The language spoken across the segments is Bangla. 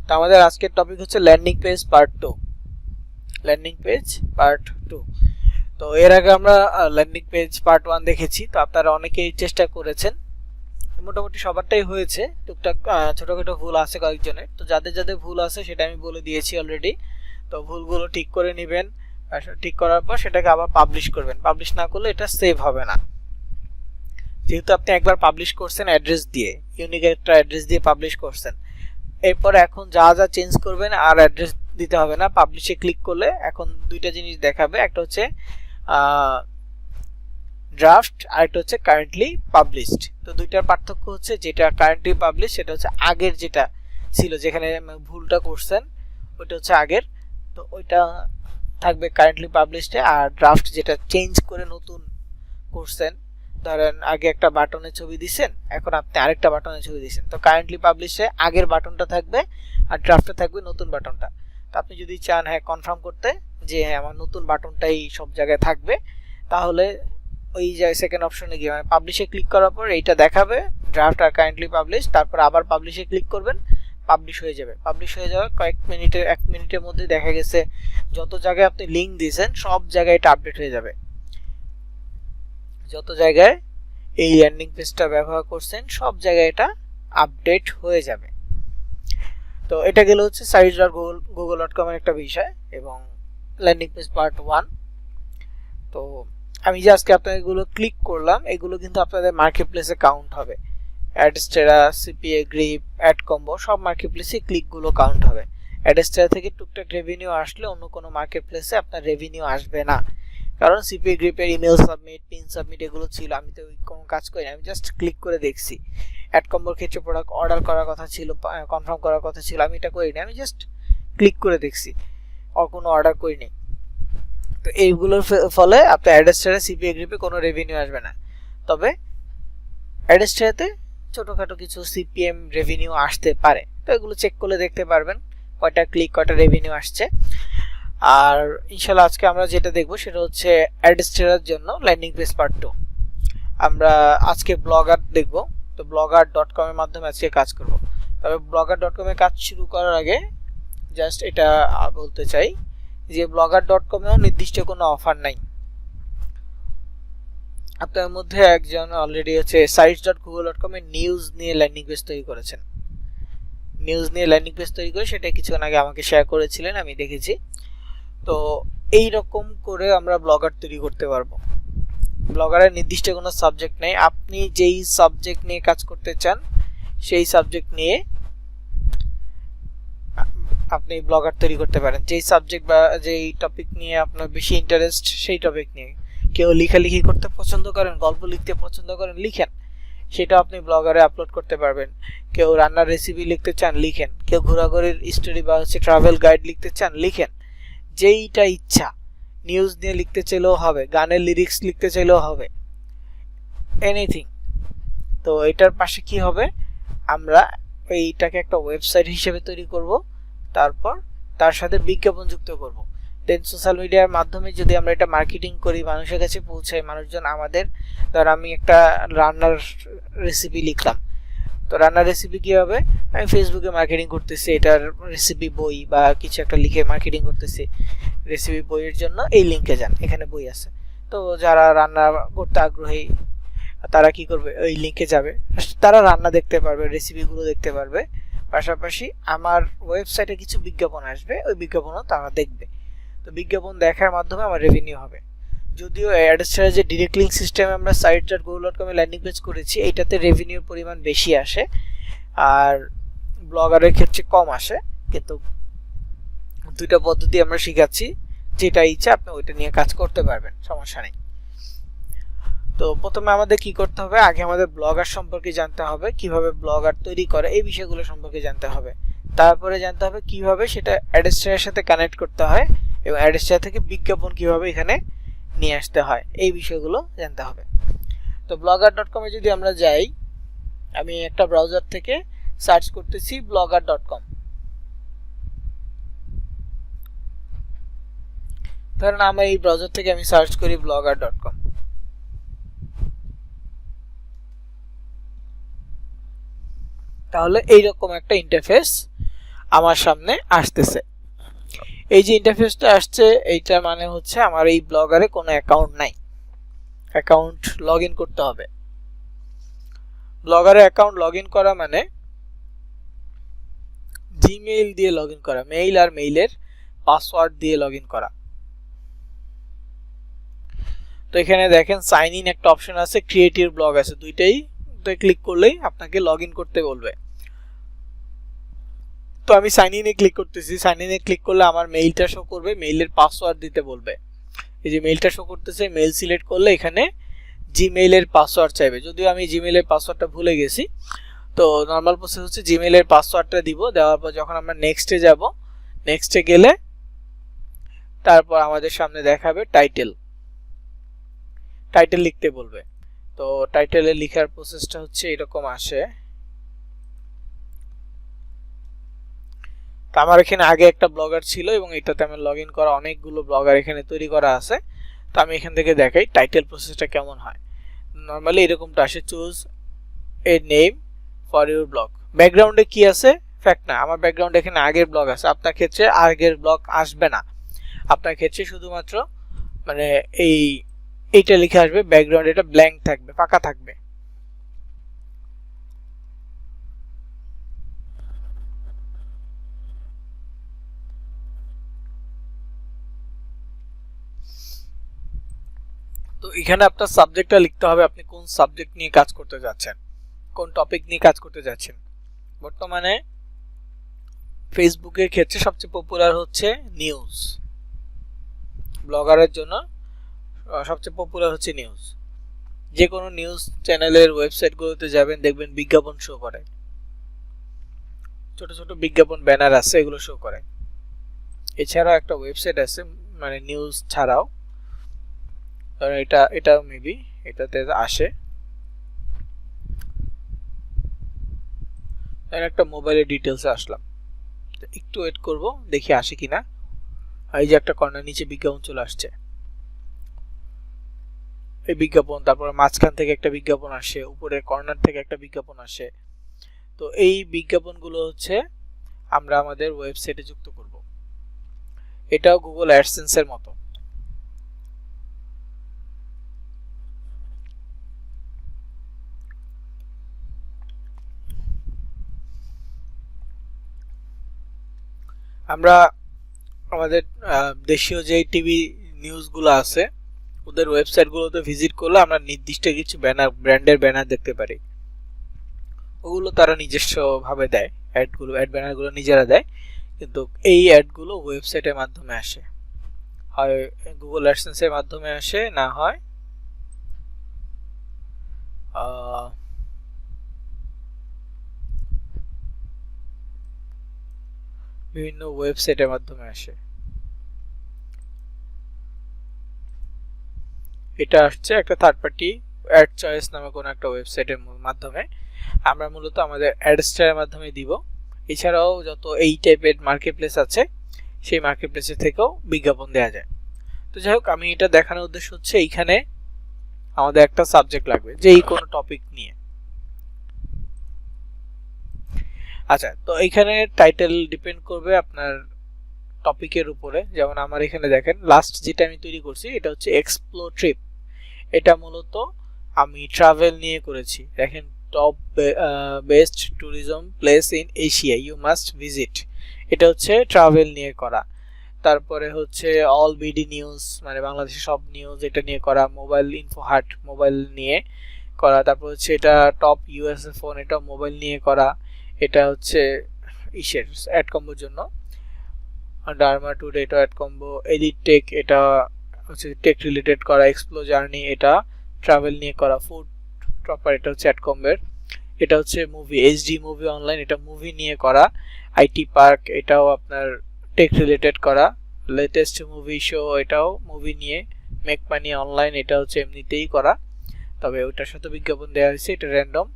তো আমাদের আজকের টপিক হচ্ছে landing page part 2। Landing page part 2। তো এর আগে আমরা ল্যান্ডিং পেজ পার্ট 1 দেখেছি। তো আপনারা অনেকেই চেষ্টা করেছেন, মোটামুটি সবারটাই হয়েছে, টুকটাক ছোটখাটো ভুল আছে কয়েকজনের। তো যাদের যাদের ভুল আছে সেটা আমি বলে দিয়েছি অলরেডি। তো ভুলগুলো ঠিক করে নেবেন, ঠিক করার পর সেটাকে আবার পাবলিশ করবেন। পাবলিশ না করলে এটা সেভ হবে না। যেহেতু আপনি একবার পাবলিশ করছেন অ্যাড্রেস দিয়ে, ইউনিক একটা অ্যাড্রেস দিয়ে পাবলিশ করছেন, এরপর এখন যা যা চেঞ্জ করবেন আর অ্যাড্রেস দিতে হবে না। পাবলিশে ক্লিক করলে এখন দুইটা জিনিস দেখাবে, একটা হচ্ছে ড্রাফট আর একটা হচ্ছে কারেন্টলি পাবলিশড। তো দুইটার পার্থক্য হচ্ছে যেটা কারেন্টলি পাবলিশ সেটা হচ্ছে আগের যেটা ছিল, যেখানে ভুলটা করছেন ওইটা হচ্ছে আগের, তো ওইটা থাকবে কারেন্টলি পাবলিশডে। আর ড্রাফট যেটা চেঞ্জ করে নতুন করছেন, ধরেন আগে একটা বাটনের ছবি দিছেন, এখন আপনি আরেকটা বাটনের ছবি দিছেন, তো কারেন্টলি পাবলিশে আগের বাটনটা থাকবে আর ড্রাফটে থাকবে নতুন বাটনটা। তো আপনি যদি চান হ্যাঁ কনফার্ম করতে যে হ্যাঁ আমার নতুন বাটনটাই সব জায়গায় থাকবে, তাহলে ওই যে সেকেন্ড অপশনে গিয়ে মানে পাবলিশে ক্লিক করার পর এইটা দেখাবে ড্রাফট আর কারেন্টলি পাবলিশ, তারপর আবার পাবলিশে ক্লিক করবেন, পাবলিশ হয়ে যাবে। পাবলিশ হয়ে যাওয়ার কয়েক মিনিটের 1 মিনিটের মধ্যে দেখা গেছে যত জায়গায় আপনি লিঙ্ক দিয়েছেন সব জায়গায় এটা আপডেট হয়ে যাবে। যত জায়গায় এই ল্যান্ডিং পেজটা ব্যবহার করছেন সব জায়গায় এটা আপডেট হয়ে যাবে। তো এটা গেল হচ্ছে sites.google.com এর একটা বিষয় এবং ল্যান্ডিং পেজ পার্ট 1। তো আমি যে আজকে আপনাদের এগুলো ক্লিক করলাম, এগুলো কিন্তু আপনাদের মার্কেট প্লেসে কাউন্ট হবে। Adsterra, CPA, Grip, ad combo সব মার্কেট প্লেসে ক্লিকগুলো কাউন্ট হবে। অ্যাডস্টেরা থেকে টুকটাক রেভিনিউ আসলে অন্য কোনো মার্কেট প্লেসে আপনার রেভিনিউ আসবে না, কারণ সিপিএ গ্রিপের ইমেল সাবমিট, পিন সাবমিট এগুলো ছিল। আমি তো কোনো কাজ করি না, আমি জাস্ট ক্লিক করে দেখছি। অ্যাড কম্বোর ক্ষেত্রে প্রোডাক্ট অর্ডার করার কথা ছিল, কনফার্ম করার কথা ছিল, আমি এটা করিনি, আমি জাস্ট ক্লিক করে দেখছি, আর কোনো অর্ডার করিনি। তো এইগুলোর ফলে আপনার অ্যাডস্টেরা, সিপিএ গ্রিপে কোনো রেভিনিউ আসবে না। তবে অ্যাডস্টেরাতে ছোটোখাটো কিছু সিপিএম রেভিনিউ আসতে পারে, তো এগুলো চেক করলে দেখতে পারবেন কয়টা ক্লিক, কয়টা রেভিনিউ আসছে। আর ইনশাআল্লাহ আজকে আমরা যেটা দেখবো সেটা হচ্ছে অ্যাডস্টেরার জন্য ল্যান্ডিং পেজ পার্ট 2। আমরা আজকে ব্লগার দেখব। তো blogger.com এর মাধ্যমে আজকে কাজ করব। তবে blogger.com এ কাজ শুরু করার আগে জাস্ট এটা বলতে চাই যে blogger.com এও নির্দিষ্ট কোনো অফার নাই। আপনার মধ্যে একজন অলরেডি হচ্ছে sites.google.com এর নিউজ নিয়ে ল্যান্ডিং পেজ তৈরি করেছেন। নিউজ নিয়ে ল্যান্ডিং পেজ তৈরি করে সেটা কিছুক্ষণ আগে আমাকে শেয়ার করেছিলেন, আমি দেখেছি। তো এই রকম করে আমরা ব্লগার তৈরি করতে পারবো। ব্লগারের নির্দিষ্ট কোনো সাবজেক্ট নেই, আপনি যেই সাবজেক্ট নিয়ে কাজ করতে চান সেই সাবজেক্ট নিয়ে আপনি ব্লগার তৈরি করতে পারেন। যেই সাবজেক্ট বা যেই টপিক নিয়ে আপনার বেশি ইন্টারেস্ট সেই টপিক নিয়ে, কেউ লেখালেখি করতে পছন্দ করেন, গল্প লিখতে পছন্দ করেন, লিখেন, সেটা আপনি ব্লগারে আপলোড করতে পারবেন। কেউ রান্নার রেসিপি লিখতে চান, লিখেন। কেউ ঘোরাঘুরির স্টোরি বা হচ্ছে ট্রাভেল গাইড লিখতে চান, লিখেন। যেইটা ইচ্ছা, নিউজ নিয়ে লিখতে চাইলেও হবে, গানের লিরিক্স লিখতে চাইলেও হবে, এনিথিং। তো এটার পাশে কি হবে, আমরা এইটাকে একটা ওয়েবসাইট হিসেবে তৈরি করব, তারপর তার সাথে বিজ্ঞাপন যুক্ত করব। দেন সোশ্যাল মিডিয়ার মাধ্যমে যদি আমরা এটা মার্কেটিং করি, মানুষের কাছে পৌঁছাই, মানুষজন আমাদের, ধর আমি একটা রান্নার রেসিপি লিখলাম, তো রান্নার রেসিপি কি হবে, আমি ফেসবুকে মার্কেটিং করতেছি, এটার রেসিপি বই বা কিছু একটা লিখে মার্কেটিং করতেছি। রেসিপি বইয়ের জন্য এই লিঙ্কে যান, এখানে বই আছে। তো যারা রান্না করতে আগ্রহী তারা কি করবে, ওই লিঙ্কে যাবে, তারা রান্না দেখতে পারবে, রেসিপিগুলো দেখতে পারবে। পাশাপাশি আমার ওয়েবসাইটে কিছু বিজ্ঞাপন আসবে, ওই বিজ্ঞাপনও তারা দেখবে। তো বিজ্ঞাপন দেখার মাধ্যমে আমার রেভিনিউ হবে। যদিও অ্যাডস্টেরা যে ডিরেক্ট লিঙ্ক সিস্টেমে আমরা sites.google.com এ ল্যান্ডিং পেজ করেছি, এইটাতে রেভিনিউর পরিমাণ বেশি আসে আর ব্লগারের ক্ষেত্রে কম আসে, কিন্তু দুইটা পদ্ধতি আমরা শিখাচ্ছি, যেটা ইচ্ছা আপনি ওইটা নিয়ে কাজ করতে পারবেন, সমস্যা নেই। তো প্রথমে আমাদের কি করতে হবে, আগে আমাদের ব্লগার সম্পর্কে জানতে হবে, কিভাবে ব্লগার তৈরি করে এই বিষয়গুলো সম্পর্কে জানতে হবে। তারপরে জানতে হবে কিভাবে সেটা অ্যাডস্টেরার সাথে কানেক্ট করতে হয় এবং অ্যাডস্টেরা থেকে বিজ্ঞাপন কিভাবে এখানে নিয়ে আসতে হয়, এই বিষয়গুলো জানতে হবে। তো blogger.com এ যদি আমরা যাই, আমি একটা ব্রাউজার থেকে সার্চ করতেছি blogger.com। ধরেন আমার এই ব্রাউজার থেকে আমি সার্চ করি blogger.com। তাহলে এইরকম একটা ইন্টারফেস আমার সামনে আসতেছে। এই যে ইন্টারফেসটা আসছে এইটা মানে হচ্ছে আমার এই ব্লগারে কোনো অ্যাকাউন্ট নাই, অ্যাকাউন্ট লগ ইন করতে হবে। ব্লগারে অ্যাকাউন্ট লগ ইন করা মানে জিমেইল দিয়ে লগ ইন করা, মেইল আর মেইলের পাসওয়ার্ড দিয়ে লগ ইন করা। তো এখানে দেখেন সাইন ইন একটা অপশন আছে, ক্রিয়েট ইউর ব্লগ আছে, দুইটাই ক্লিক করলেই আপনাকে লগ ইন করতে বলবে। তো আমি সাইন ইনে ক্লিক করতেছি, সাইন ইনে ক্লিক করলে আমার মেইলটা শো করবে, মেইলের পাসওয়ার্ড দিতে বলবে। এই যে মেইলটা শো করতেছে, মেইল সিলেক্ট করলে এখানে জিমেইলের পাসওয়ার্ড চাইবে, যদিও আমি জিমেইলের পাসওয়ার্ডটা ভুলে গেছি। তো নর্মাল প্রসেস হচ্ছে জিমেইলের পাসওয়ার্ডটা দিব, দেওয়ার পর যখন আমরা নেক্সটে যাব, নেক্সটে গেলে তারপর আমাদের সামনে দেখাবে টাইটেল, টাইটেল লিখতে বলবে। তো টাইটেলে লেখার প্রসেসটা হচ্ছে এরকম আসে। তো আমার এখানে আগে একটা ব্লগার ছিল এবং এটাতে আমি লগ ইন করা অনেকগুলো ব্লগার এখানে তৈরি করা আছে। তো আমি এখান থেকে দেখাই টাইটেল প্রসেসটা কেমন হয়। নর্মালি এরকমটা আসে, choose a name for your blog. ব্যাকগ্রাউন্ডে কি আছে ফ্যাক্ট না, আমার ব্যাকগ্রাউন্ডে এখানে আগের ব্লগ আছে, আপনার ক্ষেত্রে আগের ব্লগ আসবে না, আপনার ক্ষেত্রে শুধুমাত্র মানে এইটা লিখে আসবে, ব্যাকগ্রাউন্ড এটা ব্ল্যাঙ্ক থাকবে, ফাঁকা থাকবে। তো এখানে আপনার সাবজেক্টটা লিখতে হবে, আপনি কোন সাবজেক্ট নিয়ে কাজ করতে যাচ্ছেন, কোন টপিক নিয়ে কাজ করতে যাচ্ছেন। বর্তমানে ফেসবুকের ক্ষেত্রে সবচেয়ে পপুলার হচ্ছে নিউজ, ব্লগারের জন্য সবচেয়ে পপুলার হচ্ছে নিউজ। যে কোনো নিউজ চ্যানেলের ওয়েবসাইটগুলোতে যাবেন, দেখবেন বিজ্ঞাপন শো করে, ছোট ছোট বিজ্ঞাপন ব্যানার আছে, এগুলো শো করে। এছাড়াও একটা ওয়েবসাইট আছে মানে নিউজ ছাড়াও, এটা মেবি এটাতে আসে। একটা মোবাইলের ডিটেলসে আসলাম, একটু ওয়েট করব দেখি আসে কিনা। এই যে একটা কর্নার নিচে বিজ্ঞাপন চলে আসছে, এই বিজ্ঞাপন, তারপরে মাঝখান থেকে একটা বিজ্ঞাপন আসে, উপরে কর্নার থেকে একটা বিজ্ঞাপন আসে। তো এই বিজ্ঞাপনগুলো হচ্ছে আমরা আমাদের ওয়েবসাইটে যুক্ত করব। এটাও গুগল অ্যাডসেন্সের মতো। আমরা আমাদের দেশীয় যে টিভি নিউজগুলো আছে ওদের ওয়েবসাইটগুলোতে ভিজিট করলে আমরা নির্দিষ্ট কিছু ব্যানার, ব্র্যান্ডের ব্যানার দেখতে পারি, ওগুলো তারা নিজস্ব ভাবে দেয়, অ্যাড ব্যানারগুলো নিজেরা দেয়, কিন্তু এই অ্যাডগুলো ওয়েবসাইটের মাধ্যমে আসে, হয় গুগল অ্যাডসেন্সের মাধ্যমে আসে, না হয় বিভিন্ন ওয়েবসাইটের মাধ্যমে আসে। এটা আসছে একটা থার্ড পার্টি অ্যাড চয়েস নামে কোনো একটা ওয়েবসাইটের মাধ্যমে, আমরা মূলত আমাদের অ্যাডস্টারের মাধ্যমে দিব। এছাড়াও যত এই টাইপের মার্কেট প্লেস আছে সেই মার্কেট প্লেসের থেকেও বিজ্ঞাপন দেওয়া যায়। তো যাই হোক, আমি এটা দেখানোর উদ্দেশ্য হচ্ছে এইখানে আমাদের একটা সাবজেক্ট লাগবে, যে এই কোনো টপিক নিয়ে। আচ্ছা, তো এইখানে টাইটেল ডিপেন্ড করবে আপনার টপিকের উপরে। যেমন আমার এখানে দেখেন লাস্ট যেটা আমি তৈরি করছি এটা হচ্ছে এক্সপ্লোর ট্রিপ, এটা মূলত আমি ট্রাভেল নিয়ে করেছি। দেখেন top best tourism place in Asia you must visit, এটা হচ্ছে ট্রাভেল নিয়ে করা। তারপরে হচ্ছে অল বিডি নিউজ মানে বাংলাদেশের সব নিউজ, এটা নিয়ে করা। মোবাইল ইনফো হাট, মোবাইল নিয়ে করা। তারপর হচ্ছে এটা টপ ইউএসএ ফোন, এটা মোবাইল নিয়ে করা। এটা হচ্ছে ইসের অ্যাড কম্বোর জন্য, ডার্মা টুডে এটা অ্যাড কম্বো। এডিট টেক, এটা হচ্ছে টেক রিলেটেড করা। এক্সপ্লো জার্নি, এটা ট্রাভেল নিয়ে করা। ফুড প্রপার, এটা হচ্ছে অ্যাড কম্বের। এটা হচ্ছে মুভি, এইচডি মুভি অনলাইন, এটা মুভি নিয়ে করা। আইটি পার্ক, এটাও আপনার টেক রিলেটেড করা। লেটেস্ট মুভি শো, এটাও মুভি নিয়ে। মেক মানি অনলাইন, এটা হচ্ছে এমনিতেই করা, তবে ওটার সাথে বিজ্ঞাপন দেওয়া হয়েছে, এটা র্যান্ডম।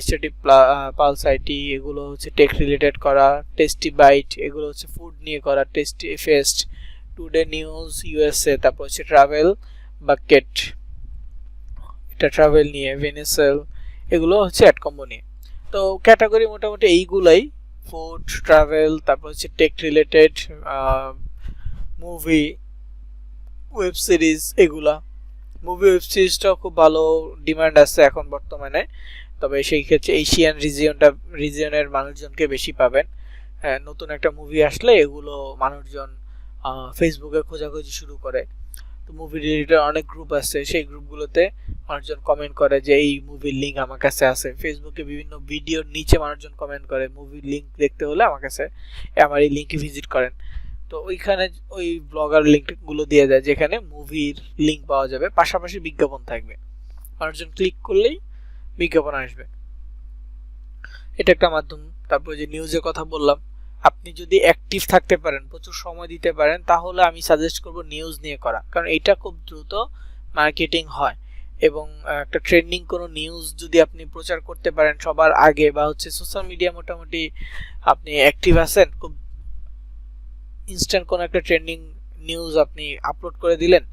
স্টাডি পালস আইটি, এগুলো হচ্ছে টেক রিলেটেড করা। টেস্টি বাইট, এগুলো হচ্ছে ফুড নিয়ে করা। Tasty fest, today news USA. তারপর হচ্ছে ট্রাভেল বাকেট, এটা ট্রাভেল নিয়ে। ভেনেসেল, এগুলো হচ্ছে অ্যাড কম্বো নিয়ে। তো ক্যাটাগরি মোটামুটি এইগুলাই ফুড, ট্রাভেল, তারপর হচ্ছে tech related, movie, web series, এগুলা। মুভি ওয়েব সিরিজটাও খুব ভালো ডিমান্ড আছে এখন বর্তমানে, তবে সেই ক্ষেত্রে এশিয়ান রিজিয়নের মানুষজনকে বেশি পাবেন। নতুন একটা মুভি আসলে এগুলো মানুষজন ফেসবুকে খোঁজাখুঁজি শুরু করে। তো মুভি রিলেটেড অনেক গ্রুপ আছে, সেই গ্রুপগুলোতে মানুষজন কমেন্ট করে যে এই মুভির লিঙ্ক আমার কাছে আছে। ফেসবুকে বিভিন্ন ভিডিওর নিচে মানুষজন কমেন্ট করে মুভির লিঙ্ক দেখতে হলে আমার কাছে আমার এই লিঙ্কে ভিজিট করেন। তো ওইখানে ওই ব্লগার লিঙ্কগুলো দিয়ে দেয় যেখানে মুভির লিঙ্ক পাওয়া যাবে, পাশাপাশি বিজ্ঞাপন থাকবে। মানুষজন ক্লিক করলেই বিজ্ঞাপন আসবে, এটা একটা মাধ্যম। তারপরে যে নিউজের কথা বললাম, আপনি যদি অ্যাক্টিভ থাকতে পারেন, প্রচুর সময় দিতে পারেন, তাহলে আমি সাজেস্ট করব নিউজ নিয়ে করা, কারণ এটা খুব দ্রুত মার্কেটিং হয়। এবং একটা ট্রেন্ডিং কোনো নিউজ যদি আপনি প্রচার করতে পারেন সবার আগে, বা হচ্ছে সোশ্যাল মিডিয়া মোটামুটি আপনি অ্যাক্টিভ আছেন, খুব ইনস্ট্যান্ট কোনো একটা ট্রেন্ডিং নিউজ আপনি আপলোড করে দিলেন,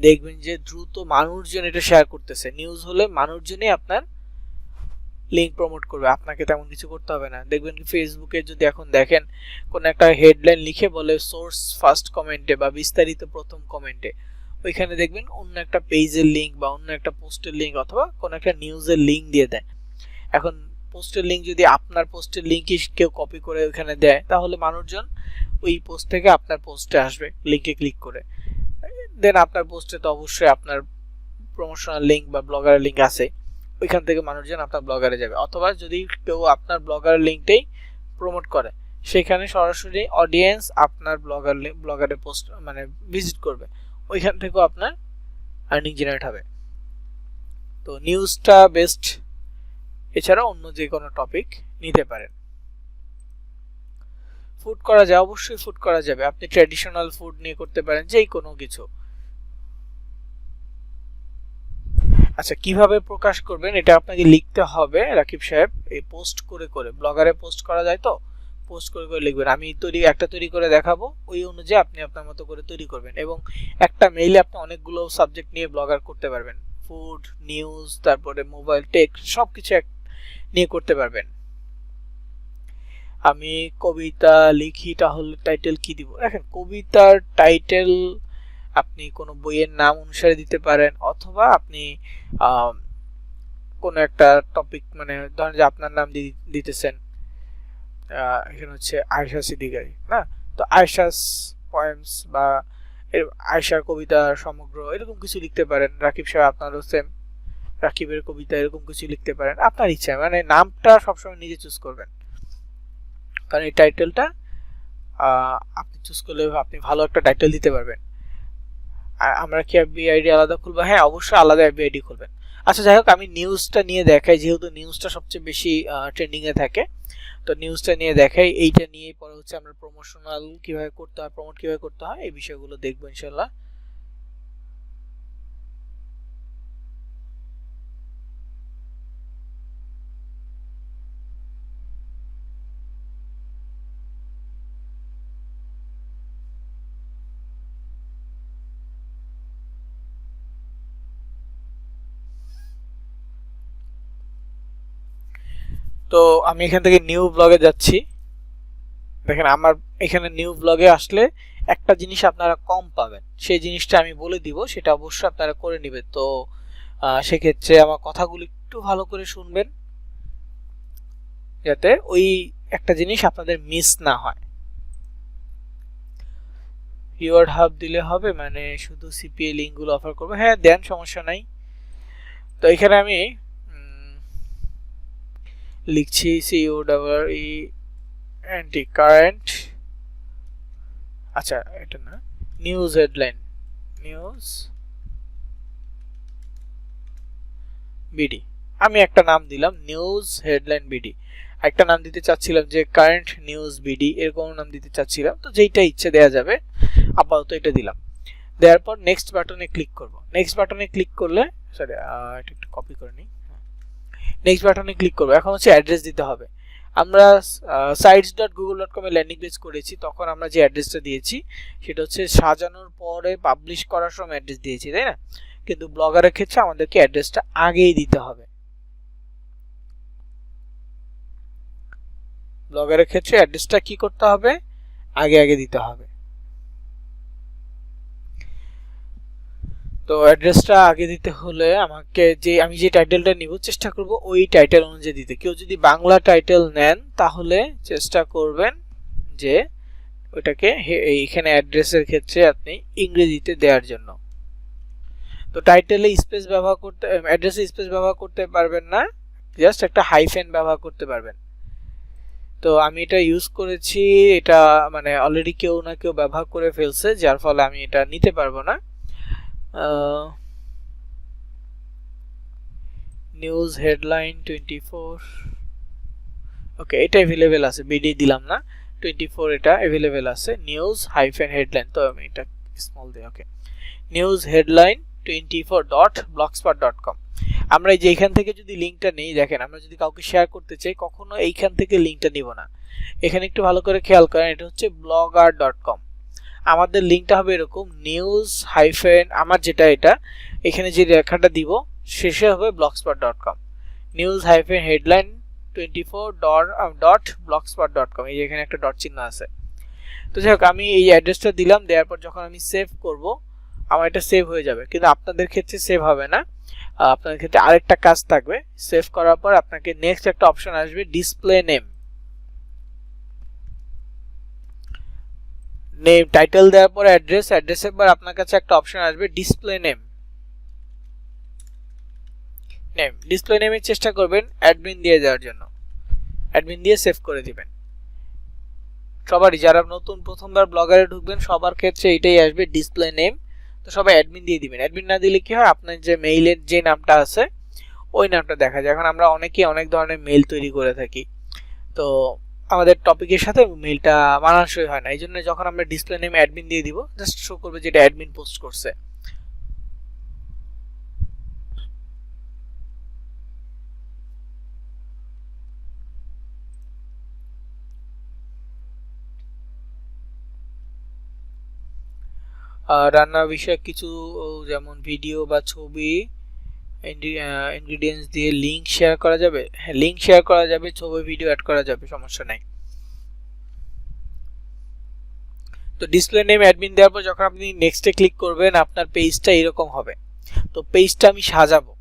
দেখবেন যে দ্রুত মানুষজন এটা শেয়ার করতেছে। নিউজ হলে মানুষজনই আপনার লিঙ্ক প্রমোট করবে, আপনাকে তেমন কিছু করতে হবে না। দেখবেন কি ফেসবুকে যদি এখন দেখেন কোন একটা হেডলাইন লিখে বলে সোর্স ফার্স্ট কমেন্টে বা বিস্তারিত প্রথম কমেন্টে, ওইখানে দেখবেন অন্য একটা পেজের লিঙ্ক বা অন্য একটা পোস্টের লিঙ্ক অথবা কোন একটা নিউজের লিঙ্ক দিয়ে দেয়। এখন পোস্টের লিঙ্ক যদি আপনার পোস্টের লিঙ্কই কেউ কপি করে ওইখানে দেয়, তাহলে মানুষজন ওই পোস্ট থেকে আপনার পোস্টে আসবে লিঙ্কে ক্লিক করে। দেন আপনার পোস্টে তো অবশ্যই আপনার প্রমোশনাল লিঙ্ক বা ব্লগারের লিঙ্ক আছে, ওইখান থেকে মানুষজন আপনার ব্লগারে যাবে। অথবা যদি কেউ আপনার ব্লগারের লিঙ্কটাই প্রমোট করে, সেখানে সরাসরি অডিয়েন্স আপনার ব্লগারে পোস্ট মানে ভিজিট করবে, ওইখান থেকেও আপনার আর্নিং জেনারেট হবে। তো নিউজটা বেস্ট, এছাড়া অন্য যে কোনো টপিক নিতে পারেন। ফুড করা যায়, অবশ্যই ফুড করা যাবে। আপনি ট্র্যাডিশনাল ফুড নিয়ে করতে পারেন, যেই কোনো কিছু। আচ্ছা, কিভাবে প্রকাশ করবেন এটা আপনাকে লিখতে হবে রাকিব সাহেব। এই পোস্ট করে করে ব্লগারে পোস্ট করা যায়, তো পোস্ট করে করে লিখবেন। আমি একটা তৈরি করে দেখাবো, ওই অনুযায়ী আপনি আপনার মতো করে তৈরি করবেন। এবং একটা মেইলে আপনি অনেকগুলো সাবজেক্ট নিয়ে ব্লগার করতে পারবেন, ফুড, নিউজ, তারপরে মোবাইল, টেক, সবকিছু নিয়ে করতে পারবেন। আমি কবিতা লিখি, তাহলে টাইটেল কি দিব? দেখেন, কবিতার টাইটেল আপনি কোনো বইয়ের নাম অনুসারে দিতে পারেন, অথবা আপনি কোনো একটা টপিক, মানে ধরেন যে আপনার নাম দিতেছেন, এখানে হচ্ছে আয়েশা সিদ্দিকারি না, তো আয়েশাস পয়েমস বা আয়েশার কবিতা সমগ্র, এরকম কিছু লিখতে পারেন। রাকিব সাহেব আপনারও সেম, রাকিবের কবিতা, এরকম কিছু লিখতে পারেন। আপনার ইচ্ছা, মানে নামটা সবসময় নিজে চুজ করবেন, কারণ এই টাইটেলটা আপনি চুজ করলে আপনি ভালো একটা টাইটেল দিতে পারবেন। আমরা কি এফবিআইডি আলাদা খুলবো? হ্যাঁ, অবশ্যই আলাদা এফবিআইডি খুলবেন। আচ্ছা, যাই হোক, আমি নিউজটা নিয়ে দেখাই, যেহেতু নিউজটা সবচেয়ে বেশি ট্রেন্ডিং এ থাকে, তো নিউজটা নিয়ে দেখাই। এইটা নিয়ে পরে হচ্ছে আমরা প্রমোশনাল কিভাবে করতে হয়, প্রমোট কিভাবে করতে হয়, এই বিষয়গুলো দেখবো ইনশাআল্লাহ। তো আমি এখান থেকে নিউ ব্লগে যাচ্ছি। দেখেন, আমার এখানে নিউ ব্লগে আসলে একটা জিনিস আপনারা কম পাবেন, সেই জিনিসটা আমি বলে দিব, সেটা অবশ্যই আপনারা করে নেবেন। তো সেক্ষেত্রে আমার কথাগুলো একটু ভালো করে শুনবেন, যাতে ওই একটা জিনিস আপনাদের মিস না হয়। রিওয়ার্ড হাব দিলে হবে, মানে শুধু সিপিএ লিঙ্কগুলো অফার করবে? হ্যাঁ, দেন, সমস্যা নাই। তো এখানে আমি লিখছি CORE অ্যান্টি কারেন্ট, আচ্ছা এটা না, নিউজ হেডলাইন, নিউজ বিডি, আমি একটা নাম দিলাম নিউজ হেডলাইন বিডি। একটা নাম দিতে চাচ্ছিলাম যে কারেন্ট নিউজ বিডি, এরকম নাম দিতে চাচ্ছিলাম, তো যেইটা ইচ্ছে দেয়া যাবে, আপাতত এটা দিলাম। দেওয়ার পর নেক্সট বাটনে ক্লিক করব। নেক্সট বাটনে ক্লিক করলে, সরি এটা একটু কপি করে নিই, নেক্সট বাটনে ক্লিক করব। এখন হচ্ছে অ্যাড্রেস দিতে হবে। আমরা sites.google.com এ ল্যান্ডিং পেজ করেছি, তখন আমরা যে অ্যাড্রেসটা দিয়েছি সেটা হচ্ছে সাজানোর পরে পাবলিশ করার সময় অ্যাড্রেস দিয়েছি, তাই না? কিন্তু ব্লগারের ক্ষেত্রে আমাদেরকে অ্যাড্রেসটা আগেই দিতে হবে। ব্লগারের ক্ষেত্রে অ্যাড্রেসটা কি করতে হবে, আগে দিতে হবে। তো অ্যাড্রেসটা আগে দিতে হলে আমাকে আমি যে টাইটেলটা নিব চেষ্টা করব ওই টাইটেল অনুযায়ী দিতে। কেউ যদি বাংলা টাইটেল নেন তাহলে চেষ্টা করবেন যে ওটাকে এইখানে অ্যাড্রেসের ক্ষেত্রে আপনি ইংরেজিতে দেওয়ার জন্য। তো টাইটেলে স্পেস ব্যবহার করতে, অ্যাড্রেসে স্পেস ব্যবহার করতে পারবেন না, জাস্ট একটা হাইফেন ব্যবহার করতে পারবেন। তো আমি এটা ইউজ করেছি, এটা মানে অলরেডি কেউ না কেউ ব্যবহার করে ফেলছে, যার ফলে আমি এটা নিতে পারবো না। নিউজ হেডলাইন 24, ওকে এটা अवेलेबल আছে, বিডি দিলাম না, 24 এটা अवेलेबल আছে নিউজ হাইফেন হেডলাইন। তো আমি এটা স্মল দিই, ওকে নিউজ হেডলাইন 24.blogspot.com। আমরা এই যে এখান থেকে যদি লিংকটা নেই, দেখেন আমরা যদি কাউকে শেয়ার করতে চাই কখনো এইখান থেকে লিংকটা নিব না। এখানে একটু ভালো করে খেয়াল করেন, এটা হচ্ছে blogger.com। আমাদের লিংকটা হবে এরকম নিউজ হাইফেন, আমার যেটা এটা এখানে যে লেখাটা দিব শেষে হবে blogspot.com, news hyphen headline 24.blogspot.com। এই যে এখানে একটা ডট চিহ্ন আছে। তো যাই হোক আমি এই অ্যাড্রেসটা দিলাম, দেওয়ার পর যখন আমি সেভ করব আমার এটা সেভ হয়ে যাবে, কিন্তু আপনাদের ক্ষেত্রে সেভ হবে না। আপনাদের ক্ষেত্রে আরেকটা কাজ থাকবে, সেভ করার পর আপনাকে নেক্সট একটা অপশন আসবে ডিসপ্লে নেম। নেম টাইটেল দেওয়ার পর অ্যাড্রেসের পর আপনার কাছে একটা অপশন আসবে ডিসপ্লে নেম। ডিসপ্লে নেমের চেষ্টা করবেন অ্যাডমিন দিয়ে দেওয়ার জন্য, অ্যাডমিন দিয়ে সেভ করে দিবেন। সবারই যারা নতুন প্রথমবার ব্লগারে ঢুকবেন সবার ক্ষেত্রে এটাই আসবে ডিসপ্লে নেম। তো সবাই অ্যাডমিন দিয়ে দিবেন। অ্যাডমিন না দিলে কি হয়, আপনার যে মেইলের যে নামটা আছে ওই নামটা দেখা যায়। এখন আমরা অনেকেই অনেক ধরনের মেইল তৈরি করে থাকি, তো আমাদের টপিকের সাথে মেইলটা মানানসই হয় না, এই জন্য যখন আমরা ডিসপ্লে নেম অ্যাডমিন দিয়ে দিব জাস্ট শো করবে যেটা অ্যাডমিন পোস্ট করছে। রান্না বিষয়ক কিছু যেমন ভিডিও বা ছবি ইনগ্রেডিয়েন্টস দিয়ে লিংক শেয়ার করা যাবে। হ্যাঁ লিংক শেয়ার করা যাবে, ছবি ভিডিও অ্যাড করা যাবে, সমস্যা নাই। তো ডিসপ্লে নেম অ্যাডমিন দেওয়ার পর যখন আপনি নেক্সটে ক্লিক করবেন আপনার পেজটা এরকম হবে। তো পেজটা আমি সাজাবো,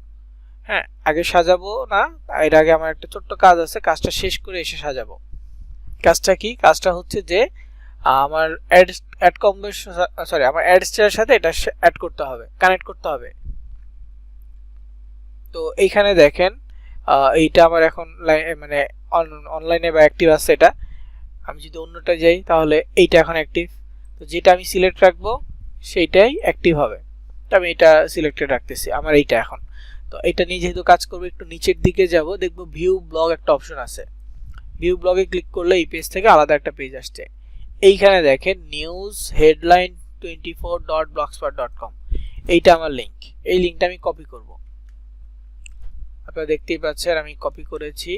হ্যাঁ আগে সাজাবো না, এর আগে আমার একটা ছোট্ট কাজ আছে, কাজটা শেষ করে এসে সাজাবো। কাজটা কি? কাজটা হচ্ছে যে আমার আমার অ্যাডসটার সাথে এটা অ্যাড করতে হবে, কানেক্ট করতে হবে। তো এইখানে দেখেন এইটা আমার এখন মানে অনলাইনে বা অ্যাক্টিভ আছে এটা। আমি যদি অন্যটা যাই তাহলে এইটা এখন অ্যাক্টিভ। তো যেটা আমি সিলেক্ট রাখবো সেইটাই অ্যাক্টিভ হবে। তো আমি এটা সিলেক্টেড রাখতেছি আমার এইটা এখন। তো এটা নিয়ে যেহেতু কাজ করবো একটু নিচের দিকে যাব, দেখবো ভিউ ব্লগ একটা অপশন আছে। ভিউ ব্লগে ক্লিক করলে এই পেজ থেকে আলাদা একটা পেজ আসছে। এইখানে দেখেন নিউজ হেডলাইন 24.blogspot.com, এইটা আমার লিংক। এই লিংকটা আমি কপি করব, আপনারা দেখতেই পাচ্ছেন আমি কপি করেছি।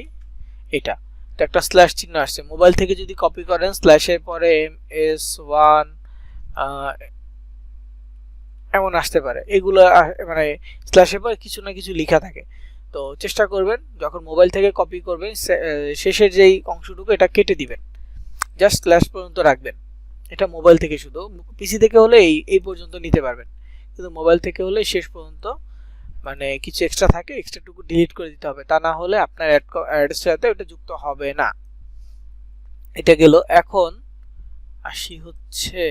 এটা তো একটা স্ল্যাশ চিহ্ন আসছে, মোবাইল থেকে যদি কপি করেন স্ল্যাশের পরে MS1 এমন আসতে পারে, এগুলো মানে স্ল্যাশের পরে কিছু না কিছু লেখা থাকে। তো চেষ্টা করবেন যখন মোবাইল থেকে কপি করবেন শেষের যেই অংশটুকু এটা কেটে দিবেন, জাস্ট স্ল্যাশ পর্যন্ত রাখবেন। এটা মোবাইল থেকে, শুধু পিসি থেকে হলে এই পর্যন্ত নিতে পারবেন, কিন্তু মোবাইল থেকে হলে শেষ পর্যন্ত মানে কিছু এক্সট্রা থাকে, এক্সট্রাটুকু ডিলিট করে দিতে হবে, তা না হলে আপনার অ্যাডের সাথে ওটা যুক্ত হবে না। এটা গেল। এখন আসি হচ্ছে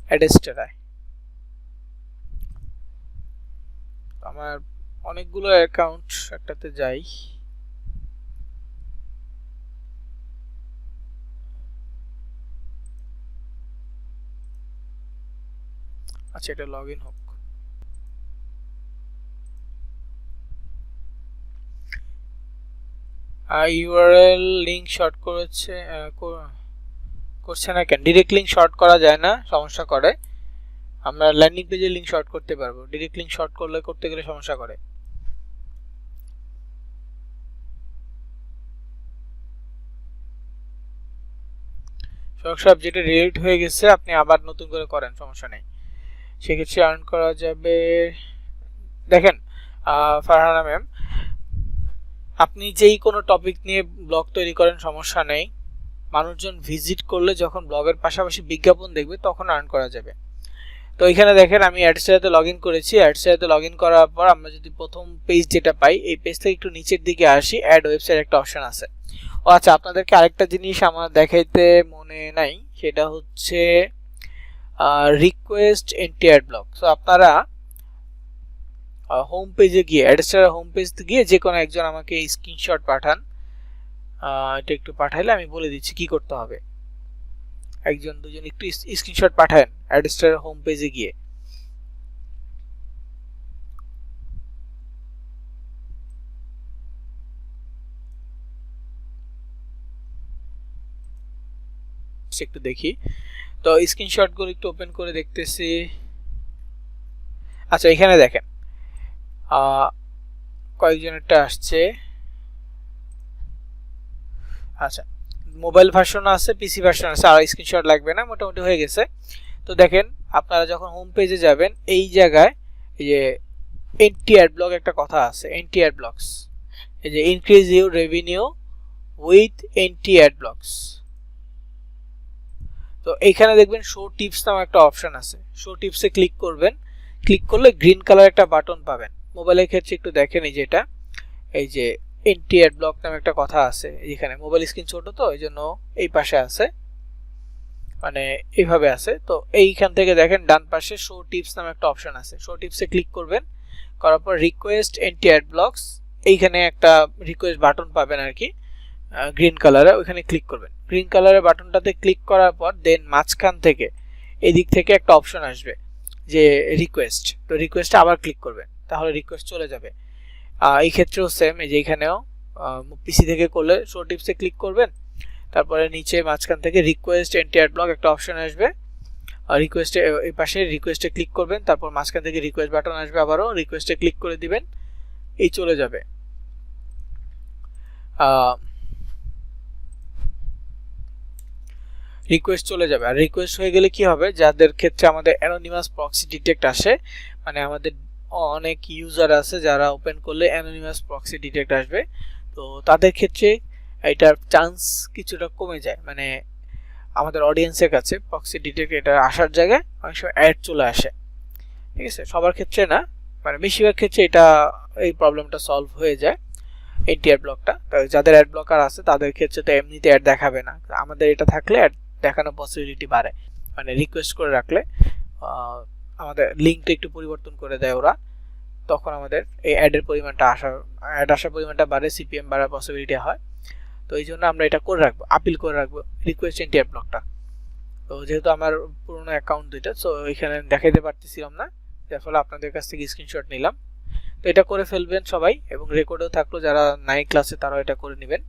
অ্যাডেস্টারায়। আমার অনেকগুলো অ্যাকাউন্ট একটাতে যাই, আচ্ছা এটা লগ ইন হোক। ইউআরএল লিংক শর্ট করছে না কেন? ডিরেক্ট লিংক শর্ট করা যায় না, সমস্যা করে। আমরা ল্যান্ডিং পেজে লিংক শর্ট করতে পারবো, ডিরেক্ট লিংক শর্ট করতে গেলে সমস্যা করে। সব যেটা ডিলিট হয়ে গেছে আপনি আবার নতুন করে করেন, সমস্যা নেই। সেক্ষেত্রে আর্ন করা যাবে। দেখেন ফারহানা ম্যাম, আপনি যেই কোনো টপিক নিয়ে ব্লগ তৈরি করেন সমস্যা নেই, মানুষজন ভিজিট করলে যখন ব্লগের পাশাপাশি বিজ্ঞাপন দেখবে তখন আর্ন করা যাবে। তো এখানে দেখেন আমি অ্যাডস্টারে লগ ইন করেছি। অ্যাডস্টারে লগ ইন করার পর আমরা যদি প্রথম পেজ যেটা পাই, এই পেজ থেকে একটু নিচের দিকে আসি, অ্যাড ওয়েবসাইট একটা অপশন আছে। ও আচ্ছা, আপনাদেরকে আরেকটা জিনিস আমার দেখাইতে মনে নাই, সেটা হচ্ছে request entry ad block. So আপনারা হোম পেজে গিয়ে, অ্যাডস্টার হোম পেজ গিয়ে যে কোনো একজন আমাকে স্ক্রিনশট পাঠান। এটা একটু পাঠাইলে আমি বলে দিচ্ছি কি করতে হবে। একজন দুজন একটু স্ক্রিনশট পাঠান অ্যাডস্টার হোম পেজে গিয়ে। একটু দেখি, তো স্ক্রিনশট গুলো একটু ওপেন করে দেখতেছি। আচ্ছা এখানে দেখেন কয়েকজনেরটা আসছে। আচ্ছা মোবাইল ভার্সন আছে, পিসি ভার্সন আছে, আর স্ক্রিনশট লাগবে না, মোটামুটি হয়ে গেছে। তো দেখেন আপনারা যখন হোম পেজে যাবেন, এই জায়গায় এই যে এন্ট্রি অ্যাড ব্লক একটা কথা আছে, এন্ট্রি অ্যাড ব্লকস, এই যে increase your revenue with entry ad blocks. তো এইখানে দেখবেন শো টিপস নামে একটা অপশন আছে, শো টিপসে ক্লিক করবেন। ক্লিক করলে গ্রিন কালার একটা বাটন পাবেন। মোবাইলের ক্ষেত্রে একটু দেখেন, এই যেটা এই যে এন্ট্রি অ্যাড ব্লক নামে একটা কথা আছে, এখানে মোবাইল স্ক্রিন ছোট তো এই জন্য এই পাশে আছে, মানে এইভাবে আছে। তো এইখান থেকে দেখেন ডান পাশে শো টিপস নামে একটা অপশন আছে, শো টিপসে ক্লিক করবেন। করার পর রিকোয়েস্ট এন্ট্রি অ্যাড ব্লকস, এইখানে একটা রিকোয়েস্ট বাটন পাবেন আর কি গ্রিন কালারে, ওইখানে ক্লিক করবেন। গ্রিন কালারের বাটনটাতে ক্লিক করার পর দেন মাঝখান থেকে এদিক থেকে একটা অপশন আসবে যে রিকোয়েস্ট, তো রিকোয়েস্টে আবার ক্লিক করবেন, তাহলে রিকোয়েস্ট চলে যাবে। এই ক্ষেত্রেও সেম, এই যে এখানেও পিসি থেকে করলে শো টিপসে ক্লিক করবেন, তারপরে নিচে মাঝখান থেকে রিকোয়েস্ট এন্ট্রি অ্যাড ব্লক একটা অপশন আসবে, রিকোয়েস্টে এই পাশে রিকোয়েস্টে ক্লিক করবেন, তারপর মাঝখান থেকে রিকোয়েস্ট বাটন আসবে, আবারও রিকোয়েস্টে ক্লিক করে দিবেন, এই চলে যাবে। রিকোয়েস্ট চলে যাবে। আর রিকোয়েস্ট হয়ে গেলে কি হবে, যাদের ক্ষেত্রে আমাদের অ্যানোনিমাস প্রক্সি ডিটেক্ট আসে, মানে আমাদের অনেক ইউজার আছে যারা ওপেন করলে অ্যানোনিমাস প্রক্সি ডিটেক্ট আসবে, তো তাদের ক্ষেত্রে এটার চান্স কিছুটা কমে যায়, মানে আমাদের অডিয়েন্সের কাছে প্রক্সি ডিটেক্ট এটা আসার জায়গায় অনেক সময় অ্যাড চলে আসে। ঠিক আছে, সবার ক্ষেত্রে না, মানে বেশিরভাগ ক্ষেত্রে এটা এই প্রবলেমটা সলভ হয়ে যায় এন্ট্রি অ্যাড ব্লকটা। যাদের অ্যাড ব্লকার আছে তাদের ক্ষেত্রে তো এমনিতে অ্যাড দেখাবে না, আমাদের এটা থাকলে অ্যাড দেখানোর পসিবিলিটি বাড়ে, মানে রিকোয়েস্ট করে রাখলে আমাদের লিঙ্কটা একটু পরিবর্তন করে দেয় ওরা, তখন আমাদের এই অ্যাডের পরিমাণটা আসার পরিমাণটা বাড়ে, সিপিএম বাড়ার পসিবিলিটি হয়। তো এই জন্য আমরা এটা করে রাখবো, আপিল করে রাখবো রিকোয়েস্ট এন্ট্রি অ্যাড ব্লকটা। তো যেহেতু আমার পুরোনো অ্যাকাউন্ট দুইটা, সো এখানে দেখাইতে পারতেছিলাম না, যার ফলে আপনাদের কাছ থেকে স্ক্রিনশট নিলাম। তো এটা করে ফেলবেন সবাই, এবং রেকর্ডেও থাকলো যারা নাই ক্লাসে তারাও এটা করে নেবেন।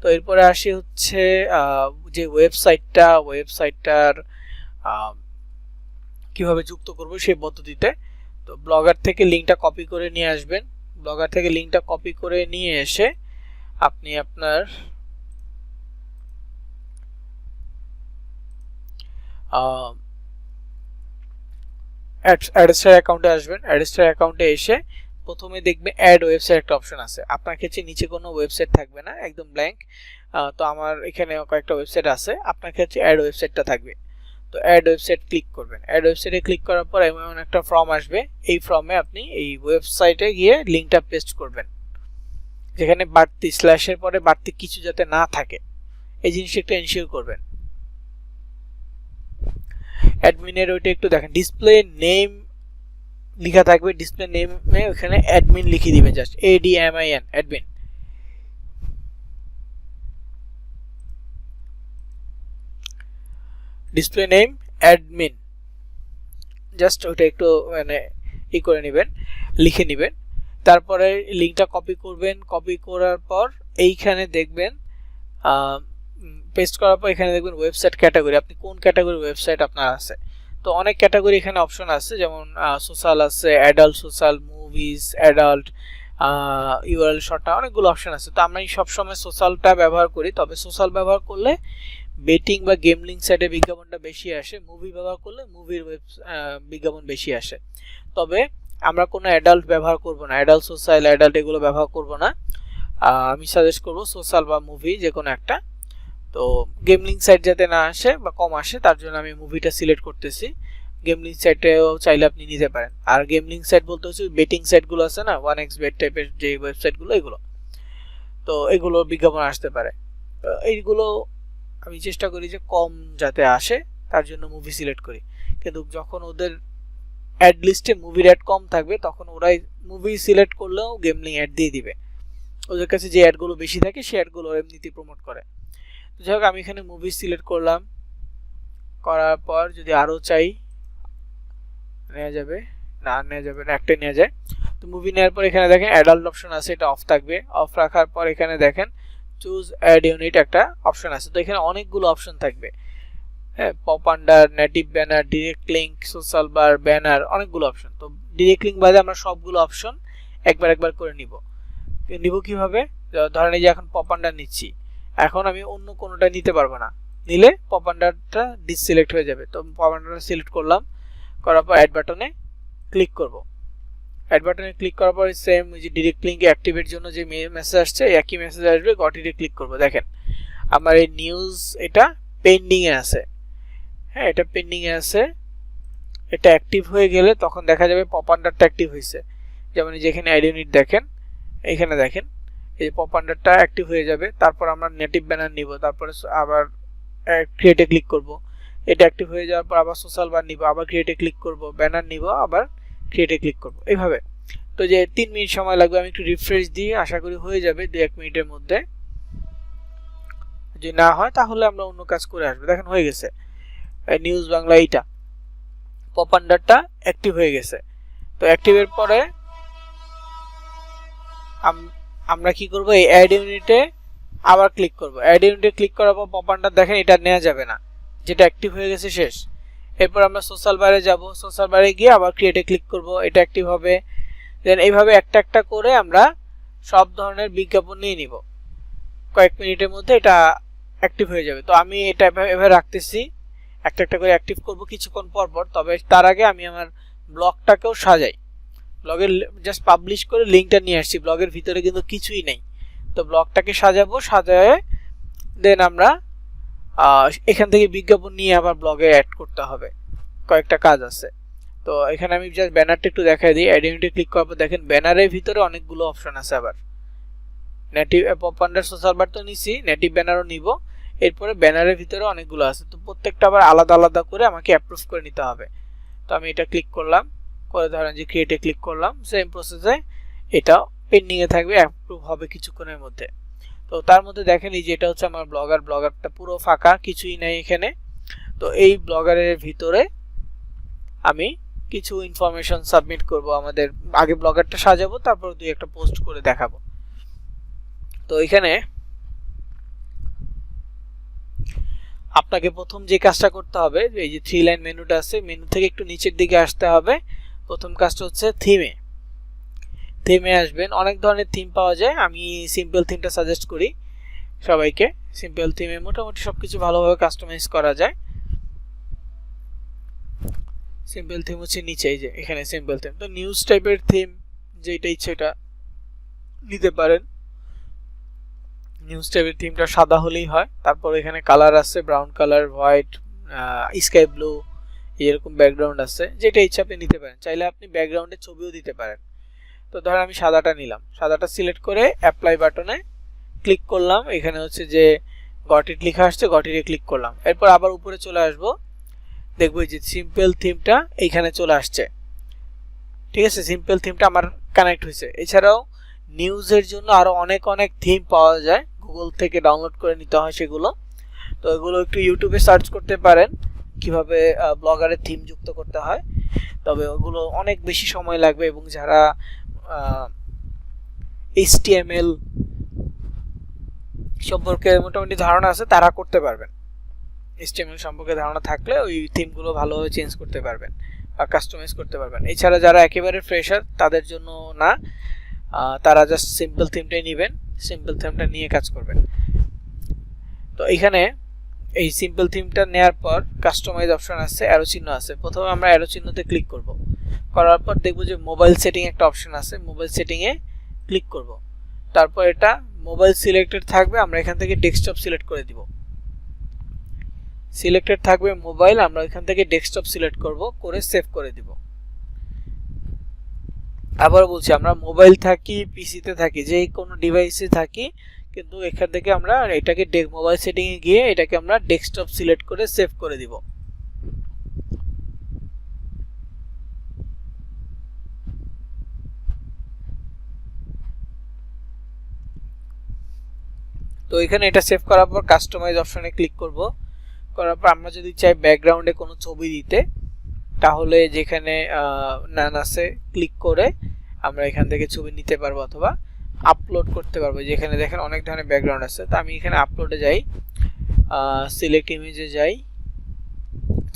তো এরপরে আসি হচ্ছে যে ওয়েবসাইটটার কিভাবে যুক্ত করব সেই পদ্ধতিতে। তো ব্লগার থেকে লিঙ্কটা কপি করে নিয়ে আসবেন, ব্লগার থেকে লিঙ্কটা কপি করে নিয়ে এসে আপনি আপনার অ্যাডস্টার অ্যাকাউন্টে আসবেন। অ্যাডস্টার অ্যাকাউন্টে এসে প্রথমে দেখবেন অ্যাড ওয়েবসাইট একটা অপশন আছে, আপনার ক্ষেত্রে নিচে কোনো ওয়েবসাইট থাকবে না, একদম ব্ল্যাঙ্ক। তো আমার এখানে কয়েকটা ওয়েবসাইট আছে, আপনার ক্ষেত্রে অ্যাড ওয়েবসাইটটা থাকবে। তো অ্যাড ওয়েবসাইট ক্লিক করবেন, অ্যাড ওয়েবসাইটে ক্লিক করার পর এমন একটা ফর্ম আসবে, এই ফর্মে আপনি এই ওয়েবসাইটে গিয়ে লিঙ্কটা পেস্ট করবেন, যেখানে বাড়তি স্ল্যাশের পরে বাড়তি কিছু যাতে না থাকে, এই জিনিসটা একটু এনশিওর করবেন। অ্যাডমিনের ওইটা একটু দেখেন, ডিসপ্লে নেম লেখা থাকবে, ডিসপ্লে নেমে ওখানে অ্যাডমিন লিখে দিবেন, just ADMIN admin. Display name admin, just ওটা একটু মানে ই করে নেবেন, লিখে নেবেন। তারপরে লিঙ্কটা কপি করবেন, কপি করার পর এইখানে দেখবেন পেস্ট করার পর এখানে দেখবেন ওয়েবসাইট ক্যাটাগরি, আপনি কোন ক্যাটাগরি ওয়েবসাইট আপনার আছে। তো অনেক ক্যাটাগরি এখানে অপশন আছে, যেমন সোশ্যাল আছে, adult social, movies, adult, URL শর্টটা, অনেকগুলো অপশন আছে। তো আমি সবসময় সোশ্যালটা ব্যবহার করি, তবে সোশ্যাল ব্যবহার করলে বেটিং বা গেমলিং সাইটে বিজ্ঞাপনটা বেশি আসে, মুভি ব্যবহার করলে মুভির বিজ্ঞাপন বেশি আসে। তবে আমরা কোনো অ্যাডাল্ট ব্যবহার করব না, অ্যাডাল্ট সোশ্যাল, অ্যাডাল্ট এগুলো ব্যবহার করব না। আমি সাজেস্ট করব সোশ্যাল বা মুভি যে কোনো একটা। তো গেম লিঙ্ক সাইট যাতে না আসে বা কম আসে তার জন্য আমি মুভিটা সিলেক্ট করতেছি। গেম লিঙ্ক সাইটেও চাইলে আপনি নিতে পারেন। আর গেম লিঙ্ক সাইট বলতে হচ্ছে বেটিং সাইটগুলো আছে না, 1xbet টাইপের যে ওয়েবসাইটগুলো, এগুলো তো এগুলো বিজ্ঞাপন আসতে পারে। এইগুলো আমি চেষ্টা করি যে কম যাতে আসে তার জন্য মুভি সিলেক্ট করি। কিন্তু যখন ওদের অ্যাড লিস্টে মুভির অ্যাড কম থাকবে তখন ওরাই মুভি সিলেক্ট করলেও গেম লিঙ্ক অ্যাড দিয়ে দিবে। ওদের কাছে যে অ্যাডগুলো বেশি থাকে সেই অ্যাডগুলো এমনিতেই প্রমোট করে। তো যাই হোক আমি এখানে মুভি সিলেক্ট করলাম, করার পর যদি আরও চাই নেওয়া যাবে, না নেওয়া যাবে না, একটাই নেওয়া যায়। তো মুভি নেওয়ার পর এখানে দেখেন অ্যাডাল্ট অপশন আছে, এটা অফ থাকবে। অফ রাখার পর এখানে দেখেন চুজ অ্যাড ইউনিট একটা অপশন আছে। তো এখানে অনেকগুলো অপশন থাকবে, হ্যাঁ, পপ আন্ডার, নেটিভ ব্যানার, ডিরেক্ট লিঙ্ক, সোশ্যাল বার, ব্যানার, অনেকগুলো অপশন। তো ডিরেক্ট লিঙ্ক বাদে আমরা সবগুলো অপশন একবার করে নিব কিভাবে? ধরেন এই যে এখন পপ আন্ডার নিচ্ছি, এখন আমি অন্য কোনোটা নিতে পারবো না, নিলে পপ আন্ডারটা ডিসসিলেক্ট হয়ে যাবে। তো পপ আন্ডারটা সিলেক্ট করলাম, করার পর অ্যাড বাটনে ক্লিক করব। অ্যাড বাটনে ক্লিক করার পর সেম ওই যে ডিরেক্ট লিঙ্কে অ্যাক্টিভের জন্য যে মেসেজ আসছে একই মেসেজ আসবে, গটিতে ক্লিক করব। দেখেন আমার এই নিউজ এটা পেন্ডিং এ আছে, হ্যাঁ এটা পেন্ডিং এ আছে। এটা অ্যাক্টিভ হয়ে গেলে তখন দেখা যাবে পপ আন্ডারটা অ্যাক্টিভ হয়েছে। যেমন যেখানে অ্যাড ইউনিট দেখেন, এখানে দেখেন এই পপ আন্ডারটা অ্যাক্টিভ হয়ে যাবে। তারপর আমরা নেটিভ ব্যানার নিব, তারপরে আবার ক্রিয়েটে ক্লিক করব। এটা অ্যাক্টিভ হয়ে যাওয়ার পর আবার সোশ্যাল বার নিব, আবার ক্রিয়েটে ক্লিক করব, ব্যানার নিব, আবার ক্রিয়েটে ক্লিক করব, এইভাবে। তো যে 3 মিনিট সময় লাগবে, আমি একটু রিফ্রেশ দিই, আশা করি হয়ে যাবে 2-1 মিনিটের মধ্যে। যদি না হয় তাহলে আমরা অন্য কাজ করে আসবো। দেখেন হয়ে গেছে, নিউজ বাংলা এইটা পপ আন্ডারটা অ্যাক্টিভ হয়ে গেছে। তো অ্যাক্টিভের পরে আমরা কি করব, এই অ্যাড ইউনিটে আবার ক্লিক করব। অ্যাড ইউনিটে ক্লিক করার পর পপ আন্ডার দেখেন এটা নেওয়া যাবে না, যেটা অ্যাক্টিভ হয়ে গেছে শেষ। এরপর আমরা সোশ্যাল বারে যাব, সোশ্যাল বারে গিয়ে আবার ক্রিয়েটে ক্লিক করব, এটা অ্যাক্টিভ হবে। দেন এইভাবে একটা একটা করে আমরা সব ধরনের বিজ্ঞাপন নিয়ে নিব, কয়েক মিনিটের মধ্যে এটা অ্যাক্টিভ হয়ে যাবে। তো আমি এটা এভাবে রাখতেছি, একটা একটা করে অ্যাক্টিভ করব কিছুক্ষণ পর পর। তবে তার আগে আমি আমার ব্লগটাকেও সাজাই, ব্লগের জাস্ট পাবলিশ করে লিঙ্কটা নিয়ে আসছি, ব্লগের ভিতরে কিন্তু কিছুই নেই। তো ব্লগটাকে সাজাবো, সাজায় দেন আমরা এখান থেকে বিজ্ঞাপন নিয়ে আবার ব্লগে অ্যাড করতে হবে, কয়েকটা কাজ আছে। তো এখানে আমি জাস্ট ব্যানারটা একটু দেখাই দিই। অ্যাড ইউনিটে ক্লিক করার পর দেখেন ব্যানারের ভিতরে অনেকগুলো অপশন আছে। আবার নেটিভ পপ আন্ডার সোশ্যাল বার তো নিছি, নেটিভ ব্যানারও নিব। এরপরে ব্যানারের ভিতরে অনেকগুলো আছে, তো প্রত্যেকটা আবার আলাদা আলাদা করে আমাকে অ্যাপ্রুভ করে নিতে হবে। তো আমি এটা ক্লিক করলাম, করে ধরেন যে ক্রিয়েটে ক্লিক করলাম, সেম প্রসেসে এটা পেন্ডিং এ থাকবে, অ্যাপ্রুভ হবে কিছুক্ষণের মধ্যে। তো তার মধ্যে দেখেন এই যে এটা হচ্ছে আমার ব্লগারটা পুরো ফাঁকা, কিছুই নাই এখানে। তো এই ব্লগারের ভিতরে আমি কিছু ইনফরমেশন সাবমিট করব। আমাদের আগে ব্লগারটা সাজাবো, তারপর দুই একটা পোস্ট করে দেখাবো। তো এখানে আপনাকে প্রথম যে কাজটা করতে হবে, এই যে 3 লাইন মেনুটা আছে, মেনু থেকে একটু নিচের দিকে আসতে হবে। প্রথম কাজটা হচ্ছে থিমে আসবেন। অনেক ধরনের থিম পাওয়া যায়, আমি সিম্পল থিমটা সাজেস্ট করি সবাইকে। সিম্পল থিমে মোটামুটি সবকিছু ভালোভাবে কাস্টমাইজ করা যায়। সিম্পল থিম হচ্ছে নিচে, এই যে এখানে সিম্পল থিম। তো নিউজ টাইপের থিম যেটা ইচ্ছে এটা নিতে পারেন। নিউজ টাইপের থিমটা সাদা হলেই হয়। তারপর এখানে কালার আছে, brown colour, white, sky blue, এরকম ব্যাকগ্রাউন্ড আছে, যেটা ইচ্ছা আপনি নিতে পারেন। চাইলে আপনি ব্যাকগ্রাউন্ডে ছবিও দিতে পারেন। তো ধরেন আমি সাদাটা নিলাম, সাদাটা সিলেক্ট করে অ্যাপ্লাই বাটনে ক্লিক করলাম। এখানে হচ্ছে যে গট ইট লেখা আসছে, গট ইটে ক্লিক করলাম। এরপর আবার উপরে চলে আসবো, দেখবো যে সিম্পল থিমটা এইখানে চলে আসছে। ঠিক আছে, সিম্পল থিমটা আমার কানেক্ট হয়েছে। এছাড়াও নিউজের জন্য আরো অনেক থিম পাওয়া যায়, গুগল থেকে ডাউনলোড করে নিতে হয় সেগুলো। তো এগুলো একটু ইউটিউবে সার্চ করতে পারেন কিভাবে ব্লগারের থিম যুক্ত করতে হয়। তবে ওগুলো অনেক বেশি সময় লাগবে, এবং যারা HTML সম্পর্কে মোটামুটি ধারণা আছে তারা করতে পারবেন। HTML সম্পর্কে ধারণা থাকলে ওই থিমগুলো ভালোভাবে চেঞ্জ করতে পারবেন বা কাস্টমাইজ করতে পারবেন। এছাড়া যারা একেবারে ফ্রেশার তাদের জন্য না, তারা জাস্ট সিম্পল থিমটাই নেবেন, সিম্পল থিমটা নিয়ে কাজ করবেন। তো এখানে এই সিম্পল থিমটা নেওয়ার পর কাস্টমাইজ অপশন আছে, অ্যারো চিহ্ন আছে। প্রথমে আমরা অ্যারো চিহ্নতে ক্লিক করব, করার পর দেখব যে মোবাইল সেটিং একটা অপশন আছে, মোবাইল সেটিংয়ে ক্লিক করব। তারপর এটা মোবাইল সিলেক্টেড থাকবে, আমরা এখান থেকে ডেস্কটপ সিলেক্ট করে দিব। সিলেক্টেড থাকবে মোবাইল, আমরা এখান থেকে ডেস্কটপ সিলেক্ট করব, করে সেভ করে দিব। আবার বলছি, আমরা মোবাইল থাকি, পিসিতে থাকি, যে কোনো ডিভাইসে থাকি, কিন্তু এখান থেকে আমরা এটাকে মোবাইল সেটিং এ গিয়ে এটাকে আমরা ডেস্কটপ সিলেক্ট করে সেভ করে দিব। তো এখানে এটা সেভ করার পর কাস্টমাইজ অপশনে ক্লিক করব। করার পর আমরা যদি চাই ব্যাকগ্রাউন্ডে কোনো ছবি দিতে, তাহলে যেখানে নান আছে ক্লিক করে আমরা এখান থেকে ছবি নিতে পারবো অথবা আপলোড করতে পারবো। যেখানে দেখেন অনেক ধরনের ব্যাকগ্রাউন্ড আছে। তো আমি এখানে আপলোডে যাই, সিলেক্ট ইমেজে যাই।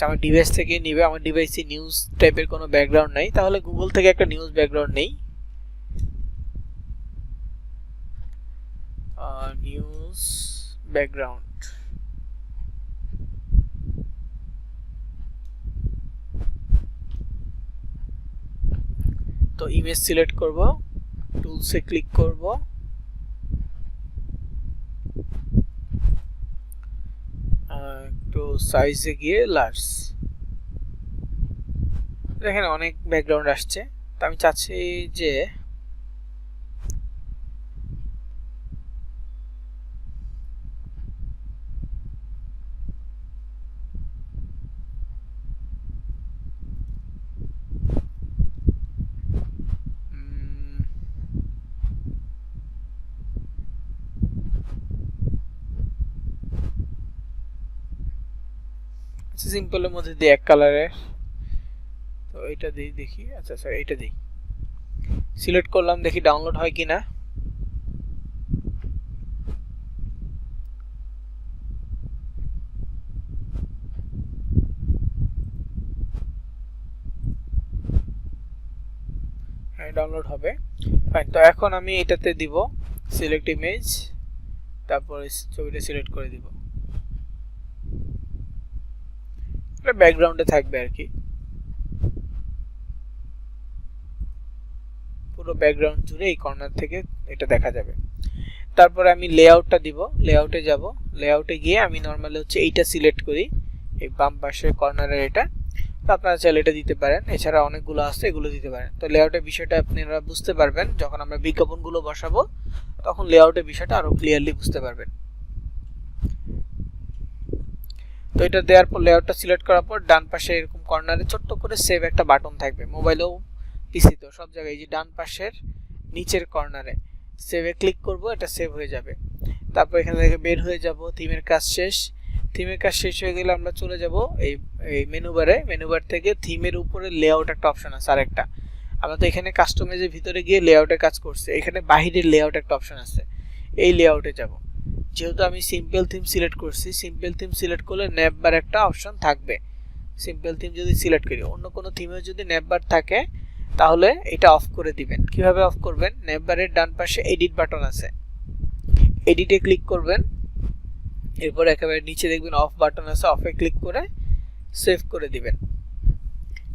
আমার ডিভাইস থেকে নিবে, আমার ডিভাইসে নিউজ টাইপের কোনো ব্যাকগ্রাউন্ড নাই, তাহলে গুগল থেকে একটা নিউজ ব্যাকগ্রাউন্ড নেই। নিউজ ব্যাকগ্রাউন্ড, তো ইমেজ সিলেক্ট করব, টুলসে ক্লিক করব, একটু সাইজে গিয়ে লার্জ। দেখেন অনেক ব্যাকগ্রাউন্ড আসছে। তো আমি চাচ্ছি যে সিম্পলের মধ্যে দিই এক কালারের। তো এটা দিই, দেখি। আচ্ছা স্যার, এটা দিই, সিলেক্ট করলাম, দেখি ডাউনলোড হয় কিনা। হ্যাঁ, ডাউনলোড হবে। ফাইন। তো এখন আমি এটাতে দিব সিলেক্ট ইমেজ, তারপরে ছবিটা সিলেক্ট করে দিব। এটা ব্যাকগ্রাউন্ডে থাকবে আর কি, পুরো ব্যাকগ্রাউন্ড জুড়ে এই কর্নার থেকে এটা দেখা যাবে। তারপরে আমি লেআউটটা দিব, লেআউটে যাব, লেআউটে গিয়ে আমি নরমালি হচ্ছে এইটা সিলেক্ট করি, এই বাম পাশের কর্নারের এটা। তো আপনারা চাইলে এটা দিতে পারেন, এছাড়া অনেকগুলো আছে, এগুলো দিতে পারেন। তো লেআউটের বিষয়টা আপনারা বুঝতে পারবেন যখন আমরা বিজ্ঞাপনগুলো বসাবো, তখন লেআউটের বিষয়টা আরো ক্লিয়ারলি বুঝতে পারবেন। তো এটা দেওয়ার পর লেআউটটা সিলেক্ট করার পর ডান পাশে এরকম কর্নারে ছোট্ট করে সেভ একটা বাটন থাকবে, মোবাইলেও পিসিতেও সব জায়গায়। এই যে ডান পাশের নিচের কর্নারে সেভে ক্লিক করব, এটা সেভ হয়ে যাবে। তারপর এখান থেকে বের হয়ে যাব, থিমের কাজ শেষ। থিমের কাজ শেষ হয়ে গেলে আমরা চলে যাব এই মেনু বারে। মেনু বার থেকে থিমের উপরে লেআউট একটা অপশন আছে আরেকটা। আমরা তো এখানে কাস্টমাইজের ভিতরে গিয়ে লেআউটের কাজ করছি, এখানে বাহিরের লেআউট একটা অপশন আছে, এই লেআউটে যাব। যেহেতু আমি সিম্পল থিম সিলেক্ট করছি, সিম্পল থিম সিলেক্ট করলে ন্যাপ বার একটা অপশন থাকবে। সিম্পল থিম যদি সিলেক্ট করি, অন্য কোনো থিমে যদি ন্যাপ বার থাকে তাহলে এটা অফ করে দিবেন। কিভাবে অফ করবেন? ন্যাপ বারের ডান পাশে এডিট বাটন আছে, এডিটে ক্লিক করবেন, এরপর একেবারে নিচে দেখবেন অফ বাটন আছে, অফে ক্লিক করে সেভ করে দিবেন,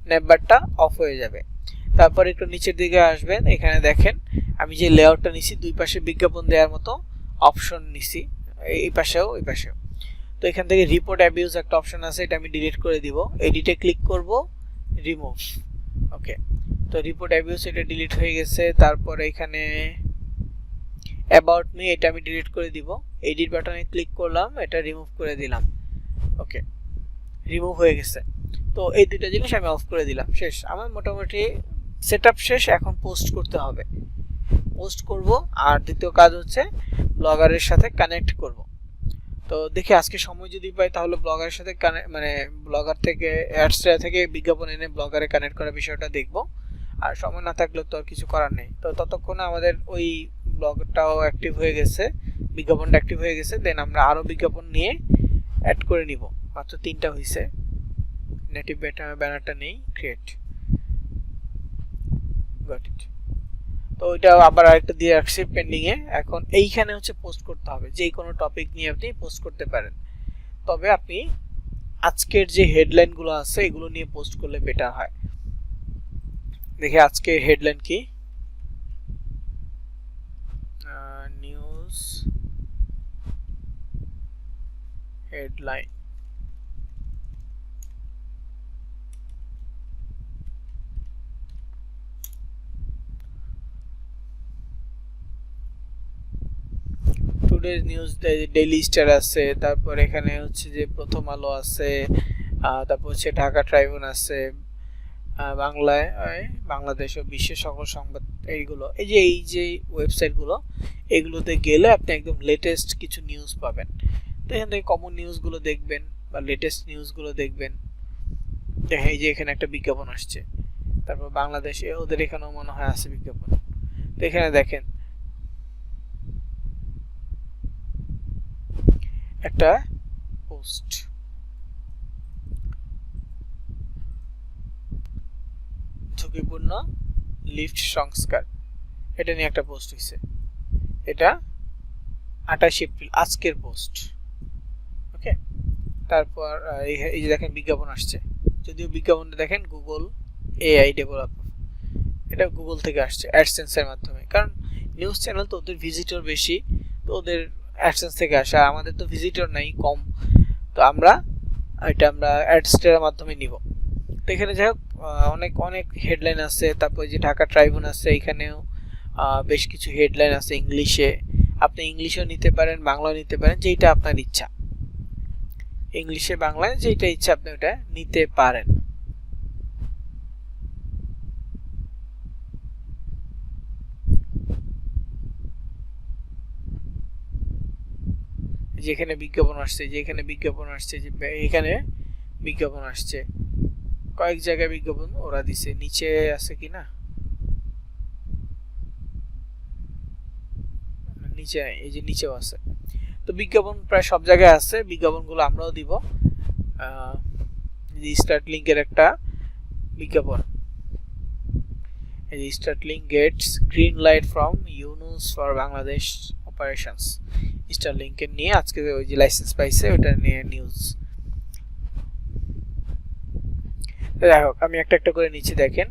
ন্যাপ বারটা অফ হয়ে যাবে। তারপর একটু নিচের দিকে আসবেন, এখানে দেখেন আমি যে লেআউটটা নিছি দুই পাশে বিজ্ঞাপন দেওয়ার মতো অপশন নিছি, এই পাশেও এই পাশেও। তো এখান থেকে রিপোর্ট অ্যাবিউজ একটা অপশন আছে, এটা আমি ডিলিট করে দিব। এডিটে ক্লিক করব, রিমুভ। ওকে, তো রিপোর্ট অ্যাবিউজ এটা ডিলিট হয়ে গেছে। তারপরে এখানে অ্যাবাউট মি, এটা আমি ডিলিট করে দিব। এডিট বাটনে ক্লিক করলাম, এটা রিমুভ করে দিলাম। ওকে, রিমুভ হয়ে গেছে। তো এই দুটো জিনিস আমি অফ করে দিলাম, শেষ। আমার মোটামুটি সেটআপ শেষ। এখন পোস্ট করতে হবে, পোস্ট করব। আর দ্বিতীয় কাজ হচ্ছে ব্লগারের সাথে কানেক্ট করব। তো দেখি আজকে সময় যদি পাই তাহলে ব্লগারের সাথে মানে ব্লগার থেকে অ্যাডসটা থেকে বিজ্ঞাপন এনে ব্লগারে কানেক্ট করার বিষয়টা দেখব। আর সময় না থাকলে তো আর কিছু করার নেই। তো ততক্ষণে আমাদের ওই ব্লগটাও অ্যাক্টিভ হয়ে গেছে, বিজ্ঞাপনটা অ্যাক্টিভ হয়ে গেছে। দেন আমরা আরও বিজ্ঞাপন নিয়ে অ্যাড করে নিব। মাত্র 3টা হয়েছে, নেটিভ ব্যানারটা নেই, ক্রিয়েট, গট ইট। তো ওইটা আবার আরেকটা দিয়ে রাখছি পেন্ডিং এ। এখন এইখানে হচ্ছে পোস্ট করতে হবে, যে কোনো টপিক নিয়ে আপনি পোস্ট করতে পারেন। তবে আপনি আজকের যে হেডলাইনগুলো আছে এগুলো নিয়ে পোস্ট করলে বেটার হয়। দেখি আজকে হেডলাইন কি, news headline. Today's news, daily star আছে, তারপর এখানে হচ্ছে যে প্রথম আলো আছে, তারপর হচ্ছে ঢাকা ট্রাইবুন আছে, বাংলায় বাংলাদেশ ও বিশ্বের সকল সংবাদ। এইগুলো এই যে ওয়েবসাইটগুলো, এগুলোতে গেলে আপনি একদম লেটেস্ট কিছু নিউজ পাবেন। তো এখান থেকে কমন নিউজগুলো দেখবেন বা লেটেস্ট নিউজগুলো দেখবেন। এই যে এখানে একটা বিজ্ঞাপন আসছে, তারপর বাংলাদেশে ওদের এখানেও মনে হয় আছে বিজ্ঞাপন। তো এখানে দেখেন একটা পোস্ট, ঝুঁকিপূর্ণ লিফট সংস্কার, এটা নিয়ে একটা পোস্ট হয়েছে। এটা 28 এপ্রিল আজকের পোস্ট। ওকে, তারপর এই যে দেখেন বিজ্ঞাপন আসছে, যদিও বিজ্ঞাপনটা দেখেন গুগল এআই ডেভেলপ, এটা গুগল থেকে আসছে অ্যাডসেন্সের মাধ্যমে, কারণ নিউজ চ্যানেল তো ওদের ভিজিটর বেশি, তো ওদের অ্যাডসেন্স থেকে আসে, আর আমাদের তো ভিজিটর নাই, কম, তো আমরা অ্যাডসেন্সের মাধ্যমে নিব। তো এখানে যাই হোক অনেক অনেক হেডলাইন আছে, তারপর যে ঢাকা ট্রাইবুন আছে, এখানেও বেশ কিছু হেডলাইন আছে ইংলিশে, আপনি ইংলিশেও নিতে পারেন, বাংলাও নিতে পারেন, যেটা আপনার ইচ্ছা, ইংলিশে বাংলায় যেটা ইচ্ছা আপনি ওটা নিতে পারেন। যেখানে বিজ্ঞাপন আসছে, যেখানে বিজ্ঞাপন আসছে, যে এখানে বিজ্ঞাপন আসছে, কয়েক জায়গায় বিজ্ঞাপন ওরা দিছে, নিচে আছে কিনা, নিচে, এই যে নিচেও আছে। তো বিজ্ঞাপন প্রায় সব জায়গায় আছে, বিজ্ঞাপনগুলো আমরাও দিব। স্টার্ট লিংকের একটা বিজ্ঞাপন, এই যে Starlink gets green light from Yunus for Bangladesh operations, স্টার লিংকের নিয়ে আজকে ওই যে লাইসেন্স পাইছে ওটা নিয়ে নিউজ। যাই হোক আমি একটা একটা করে নিচে দেখেন,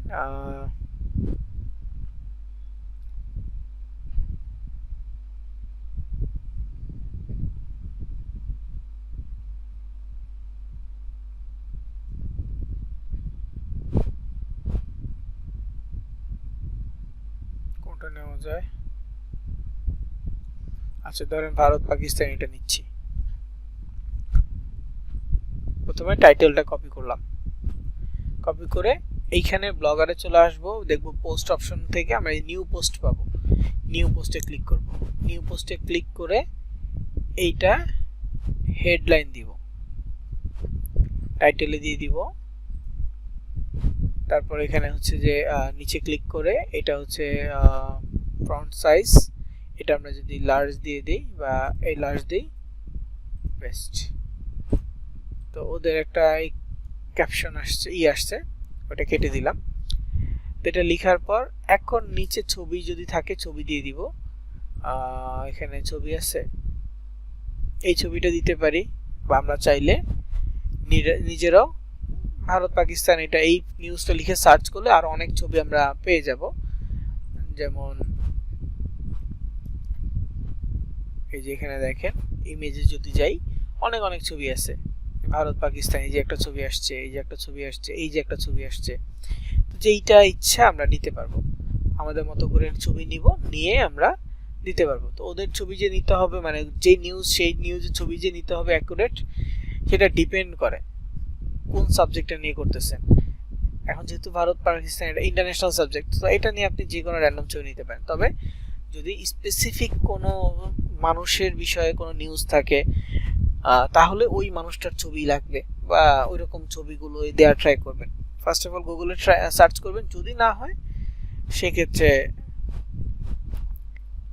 কোনটা নেওয়া যায়। আচ্ছা ধরেন ভারত পাকিস্তান, এটা নিচ্ছি। প্রথমে টাইটেলটা কপি করলাম, কপি করে এইখানে ব্লগারে চলে আসবো, দেখবো পোস্ট অপশন থেকে আমরা এই নিউ পোস্ট পাবো, নিউ পোস্টে ক্লিক করব, নিউ পোস্টে ক্লিক করে এইটা হেডলাইন দিব, টাইটেলে দিয়ে দিব, তারপর এখানে হচ্ছে যে নিচে ক্লিক করে এটা হচ্ছে ফন্ট সাইজ, এটা আমরা যদি লার্জ দিয়ে দিই বা এই লার্জ দিই, বেস্ট। তো ওদের একটা ক্যাপশন আসছে, আসছে, ওটা কেটে দিলাম। তো এটা লেখার পর এখন নিচে ছবি যদি থাকে ছবি দিয়ে দিব, এখানে ছবি আছে, এই ছবিটা দিতে পারি, বা আমরা চাইলে নিজেরাও ভারত পাকিস্তান এটা এই নিউজটা লিখে সার্চ করলে আর অনেক ছবি আমরা পেয়ে যাব। যেমন এই যে এখানে দেখেন ইমেজে যদি যাই অনেক অনেক ছবি আছে, ভারত পাকিস্তান, এই যে একটা ছবি আসছে, এই যে একটা ছবি আসছে, এই যে একটা ছবি আসছে, তো যেইটা ইচ্ছা আমরা নিতে পারবো, আমাদের মতো করে ছবি নিব, নিয়ে আমরা দিতে পারবো। তো ওদের ছবি যে নিতে হবে, মানে যে নিউজ সেই নিউজের ছবি যে নিতে হবে অ্যাকুরেট, সেটা ডিপেন্ড করে কোন সাবজেক্টটা নিয়ে করতেছেন। এখন যেহেতু ভারত পাকিস্তান এটা ইন্টারন্যাশনাল সাবজেক্ট, তো এটা নিয়ে আপনি যে কোনো র্যান্ডম ছবি নিতে পারেন। তবে যদি স্পেসিফিক কোনো মানুষের বিষয়ে কোনো নিউজ থাকে, তাহলে ওই মানুষটার ছবি লাগবে, বা ওই রকম ছবিগুলো দেওয়ার ট্রাই করবেন। ফার্স্ট অফ অল গুগলে সার্চ করবেন, যদি না হয় সেক্ষেত্রে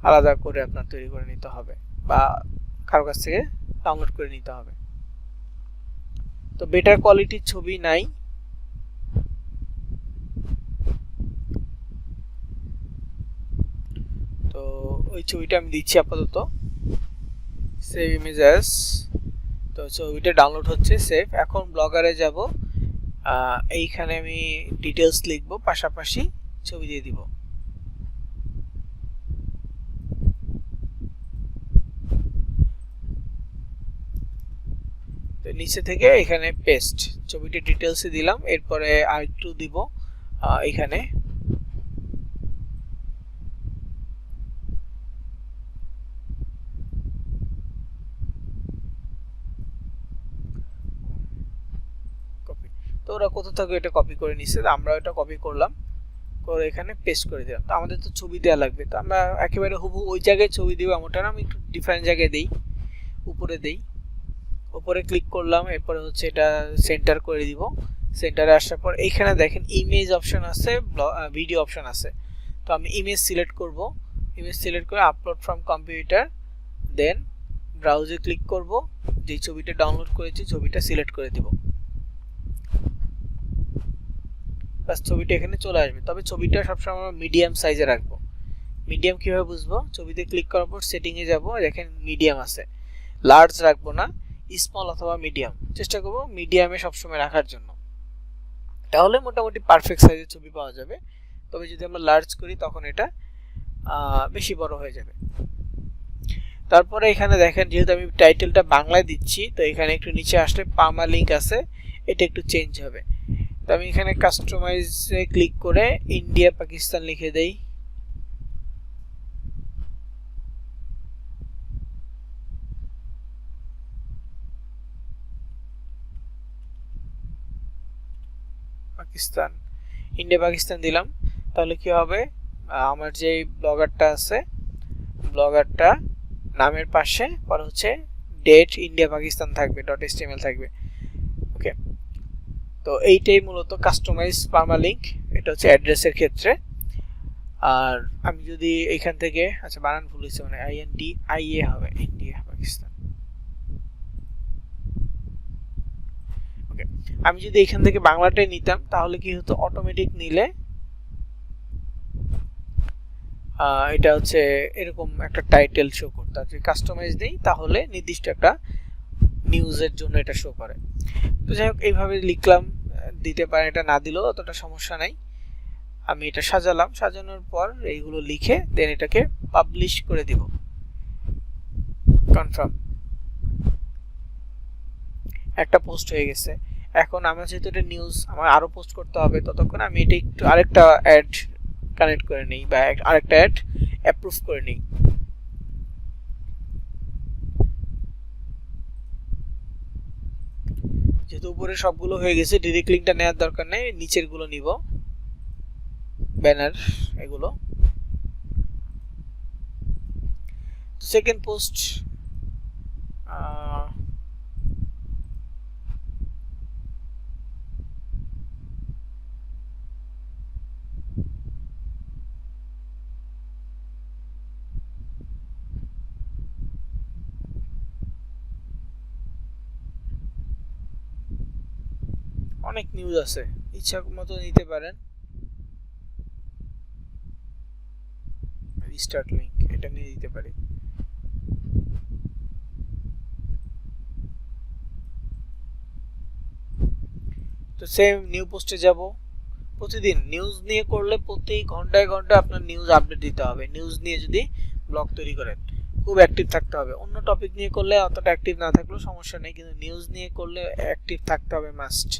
আলাদা করে আপনার তৈরি করে নিতে হবে বা কারো কাছ থেকে ডাউনলোড করে নিতে হবে। তো বেটার কোয়ালিটির ছবি নাই, তো ওই ছবিটা আমি দিচ্ছি আপাতত, সেভ ইমেজ অ্যাজ। তো ছবিটা ডাউনলোড হচ্ছে, সেভ। এখন ব্লগারে যাব, এইখানে আমি ডিটেলস লিখবো, পাশাপাশি ছবি দিয়ে দিব। তো নিচে থেকে এখানে পেস্ট ছবিটা ডিটেইলসে দিলাম, এরপরে আরেকটু দিব এখানে কপি। তো ওরা কোথা থেকে এটা কপি করে নিছে, আমরা এটা কপি করলাম, করে এখানে পেস্ট করে দিলাম। তো আমাদের তো ছবি দেওয়া লাগবে, তো আমরা একেবারে হুবহু ওই জায়গায় ছবি দিব এমনটা না, আমি একটু ডিফারেন্ট জায়গায় দেই, উপরে দেই, উপরে ক্লিক করলাম, এরপরে হচ্ছে এটা সেন্টার করে দিব। সেন্টারে আসার পর এইখানে দেখেন ইমেজ অপশন আছে, ভিডিও অপশন আছে। তো আমি ইমেজ সিলেক্ট করব, ইমেজ সিলেক্ট করে আপলোড ফ্রম কম্পিউটার, দেন ব্রাউজে ক্লিক করব, যে ছবিটা ডাউনলোড করেছি ছবিটা সিলেক্ট করে দিব, বাস ছবিটা এখানে চলে আসবে। তবে ছবিটা সবসময় আমরা মিডিয়াম সাইজে রাখবো। মিডিয়াম কিভাবে বুঝবো, ছবিতে ক্লিক করার পর সেটিং এ যাব, দেখেন মিডিয়াম আছে, লার্জ রাখবো না, স্মল অথবা মিডিয়াম, চেষ্টা করব মিডিয়ামে সবসময় রাখার জন্য, তাহলে মোটামুটি পারফেক্ট সাইজের ছবি পাওয়া যাবে। তবে যদি আমরা লার্জ করি তখন এটা বেশি বড় হয়ে যাবে। তারপরে এখানে দেখেন যেহেতু আমি টাইটেলটা বাংলায় দিচ্ছি, তো এখানে একটু নিচে আসলে পার্মালিঙ্ক আছে, এটা একটু চেঞ্জ হবে। তো আমি এখানে কাস্টমাইজে ক্লিক করে ইন্ডিয়া পাকিস্তান লিখে দেই, পাকিস্তান, ইন্ডিয়া পাকিস্তান দিলাম। তাহলে কি হবে, আমার যে ব্লগারটা আছে, ব্লগারটা নামের পাশে পরে হচ্ছে ডেট ইন্ডিয়া পাকিস্তান থাকবে, .html থাকবে। ওকে, তো এইটাই মূলত কাস্টমাইজ পার্মালিঙ্ক, এটা হচ্ছে অ্যাড্রেসের ক্ষেত্রে। আর আমি যদি এখান থেকে, আচ্ছা বানান ভুল হয়েছে, মানে INDIA হবে, ইন্ডিয়া পাকিস্তান। ওকে, আমি যদি এখান থেকে বাংলাটাই নিতাম তাহলে কি হতো, অটোমেটিক নিলে এটা হচ্ছে এরকম একটা টাইটেল শো করতে। আর যদি কাস্টমাইজ দেই তাহলে নির্দিষ্ট একটা নিউজের জন্য এটা শো করে। তো যাই হোক এইভাবে লিখলাম, দিতে পারেন, এটা না দিলেও অতটা সমস্যা নাই। আমি এটা সাজালাম, সাজানোর পর এইগুলো লিখে দেন এটাকে পাবলিশ করে দিব, কনফার্ম, একটা পোস্ট হয়ে গেছে। এখন আমার যেহেতু এটা নিউজ, আমার আরো পোস্ট করতে হবে, ততক্ষণ আমি এটা একটু আরেকটা অ্যাড কানেক্ট করে নিই বা আরেকটা অ্যাড অ্যাপ্রুভ করে নিই। যেহেতু উপরে সবগুলো হয়ে গেছে, ডিরেক্ট লিঙ্কটা নেওয়ার দরকার নেই, নিচের গুলো নিব, ব্যানার এগুলো। সেকেন্ড পোস্ট, অনেক নিউজ আছে, ইচ্ছা মতো নিতে পারেন। রিস্টার্ট লিংক, এটা নিয়ে দিতে পারি। তো সেম নিউ পোস্টে যাব, প্রতিদিন নিউজ নিয়ে করলে প্রতি ঘন্টায় ঘন্টায় আপনার নিউজ আপডেট দিতে হবে। নিউজ নিয়ে যদি ব্লগ তৈরি করেন খুব অ্যাক্টিভ থাকতে হবে। অন্য টপিক নিয়ে করলে অতটা অ্যাক্টিভ না থাকলেও সমস্যা নেই, কিন্তু নিউজ নিয়ে করলে অ্যাক্টিভ থাকতে হবে মাস্ট।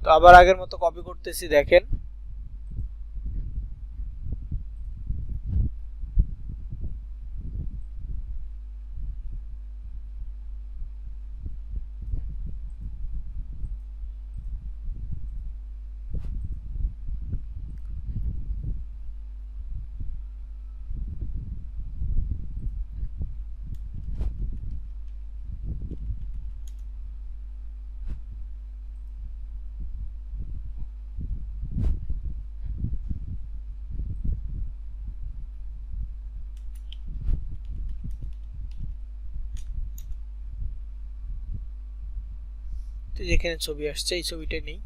তো আবার আগের মতো কপি করতেছি, দেখেন তো যেখানে ছবি আসছে এই ছবিটা নেই,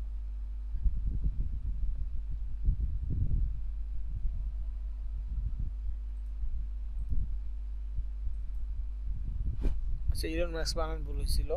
ইলন মাস্ক বানান ভুল হয়েছিল।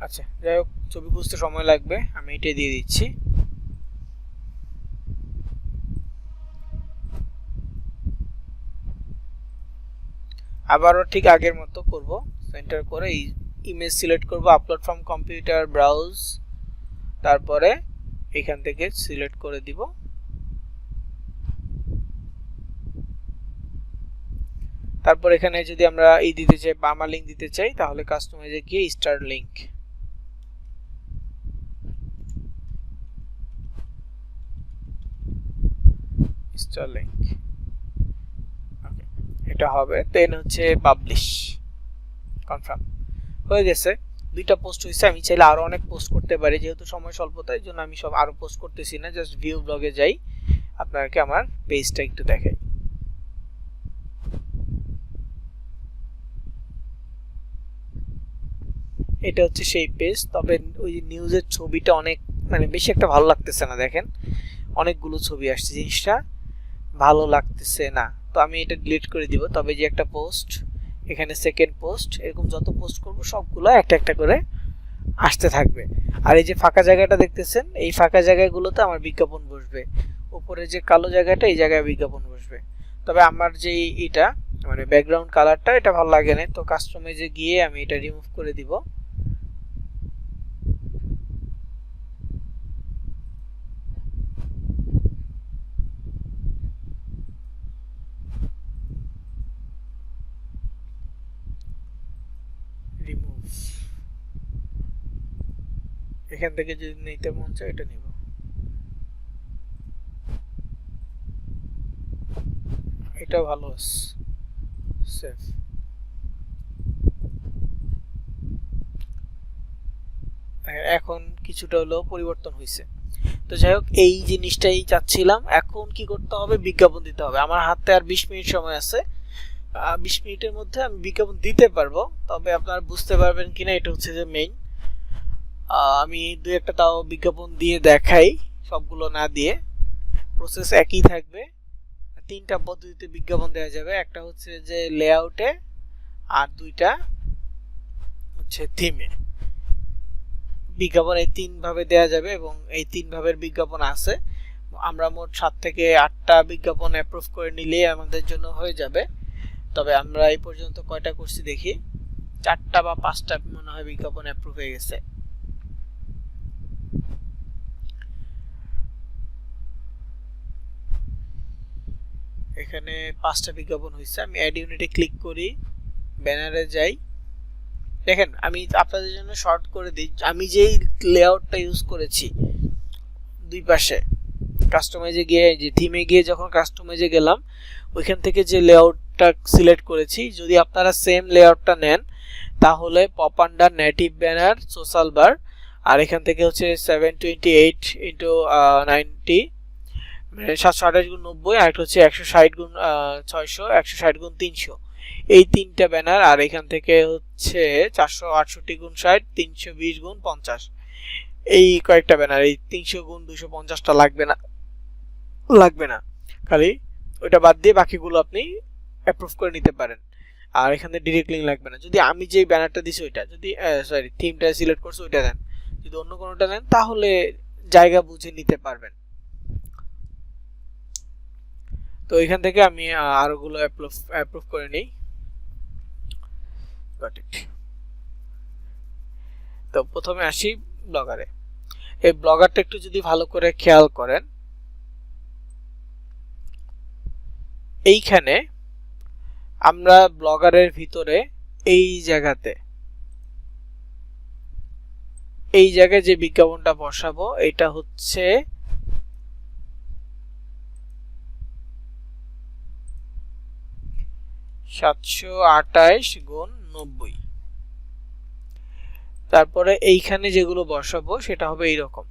আচ্ছা যাই হোক, ছবি খুঁজতে সময় লাগবে, আমি এটাই দিয়ে দিচ্ছি। আবারও ঠিক আগের মতো করব, সেন্টার করে এই ইমেজ সিলেক্ট করব, আপলোড ফ্রম কম্পিউটার, ব্রাউজ, তারপরে এখান থেকে সিলেক্ট করে দিব। তারপর এখানে যদি আমরা এই দিতে চাই, বার্মা লিংক দিতে চাই, তাহলে কাস্টমাইজে গিয়ে স্টার লিংক, স্টার লিংক, ওকে এটা হবে। দেন হচ্ছে পাবলিশ, কনফার্ম হয়ে গেছে। দুইটা পোস্ট হয়েছে। আমি চাইলে আরো অনেক পোস্ট করতে পারি, যেহেতু সময় স্বল্পতা, এই জন্য আমি সব আরো পোস্ট করতেছি না, জাস্ট ভিউ ব্লগে যাই, আপনাকে আমার পেজটা একটু দেখাই। এটা হচ্ছে সেই পেজ, তবে ওই নিউজের ছবিটা অনেক মানে বেশি একটা ভালো লাগতেছে না, দেখেন অনেকগুলো ছবি আসছে, জিনিসটা ভালো লাগতেছে না, তো আমি এটা ডিলিট করে দিব। তবে যে একটা পোস্ট, এখানে সেকেন্ড পোস্ট, এরকম যত পোস্ট করব সবগুলো একটা একটা করে আসতে থাকবে। আর এই যে ফাঁকা জায়গাটা দেখতেছেন, এই ফাঁকা জায়গাগুলোতে আমার বিজ্ঞাপন বসবে, উপরে যে কালো জায়গাটা, এই জায়গায় বিজ্ঞাপন বসবে। তবে আমার যে এটা মানে ব্যাকগ্রাউন্ড কালারটা, এটা ভালো লাগে না, তো কাস্টমাইজে গিয়ে আমি এটা রিমুভ করে দিব। রিমুভ, এখান থেকে যদি নিতে মন চায় এটা নিব। এটা ভালো আছে, সেভ। এখন কিছুটা হলেও পরিবর্তন হয়েছে। তো যাই হোক, এই জিনিসটাই চাচ্ছিলাম। এখন কি করতে হবে, বিজ্ঞাপন দিতে হবে। আমার হাতে আর 20 মিনিট সময় আছে, 20 মিনিটের মধ্যে আমি বিজ্ঞাপন দিতে পারবো। তবে আপনারা বুঝতে পারবেন কিনা এটা হচ্ছে যে মেইন, আমি দুই একটা তাও বিজ্ঞাপন দিয়ে দেখাই, সবগুলো না দিয়ে। প্রসেস একই থাকবে, তিনটা পদ্ধতিতে বিজ্ঞাপন দেওয়া যাবে, একটা হচ্ছে যে লেআউটে, আর দুইটা হচ্ছে থিমে। বিজ্ঞাপন এই তিন ভাবে দেওয়া যাবে এবং এই তিন ভাবের বিজ্ঞাপন আছে। আমরা মোট 7 থেকে 8টা বিজ্ঞাপন অ্যাপ্রুভ করে নিলে আমাদের জন্য হয়ে যাবে। তবে আমরা এই পর্যন্ত কয়টা করছি দেখি, 4টা বা 5টা মনে হয় বিজ্ঞাপন অ্যাপ্রুভ হয়ে গেছে। এখানে 5টা বিজ্ঞাপন হয়েছে। আমি অ্যাড ইউনিটে ক্লিক করি, ব্যানারে যাই, দেখেন আমি আপনাদের জন্য শর্ট করে দিই। আমি যেই লেআউটটা ইউজ করেছি দুই পাশে, কাস্টমাইজে গিয়ে যে থিমে গিয়ে যখন কাস্টমাইজে গেলাম, ওইখান থেকে যে লেআউটটা সিলেক্ট করেছি, যদি আপনারা সেম লেআউটটা নেন তাহলে পপ আন্ডার নেটিভ ব্যানার সোশ্যাল বার, আর এখান থেকে হচ্ছে 728 ইন্টু 90 মানে 728 গুণ 90, আর একটা হচ্ছে 160 গুণ 600, 160 গুণ 300, এই তিনটা ব্যানার। আর এখান থেকে হচ্ছে 468 গুণ 60, 320 গুণ 50, এই কয়েকটা ব্যানার। এই 300 গুণ 250টা লাগবে না, খালি ওইটা বাদ দিয়ে বাকিগুলো আপনি অ্যাপ্রুভ করে নিতে পারেন। আর এখানে ডাইরেক্ট লিংক লাগবে না। যদি আমি যে ব্যানারটা দিছি ওইটা, যদি সরি থিমটা সিলেক্ট করছি ওইটা দেন, যদি অন্য কোনোটা নেন তাহলে জায়গা বুঝে নিতে পারবেন। তো এখান থেকে আমি আরোগুলো অ্যাপ্রুভ করে নিই। Got it. তো প্রথমে আসি ব্লগারে। এই ব্লগারটা একটু যদি ভালো করে খেয়াল করেন, এইখানে আমরা ব্লগারের ভিতরে এই জায়গায় যে বিজ্ঞাপনটা বসাবো, এটা হচ্ছে $728 গুণ 90। তারপরে এইখানে যেগুলো বসাবো সেটা হবে এইরকম,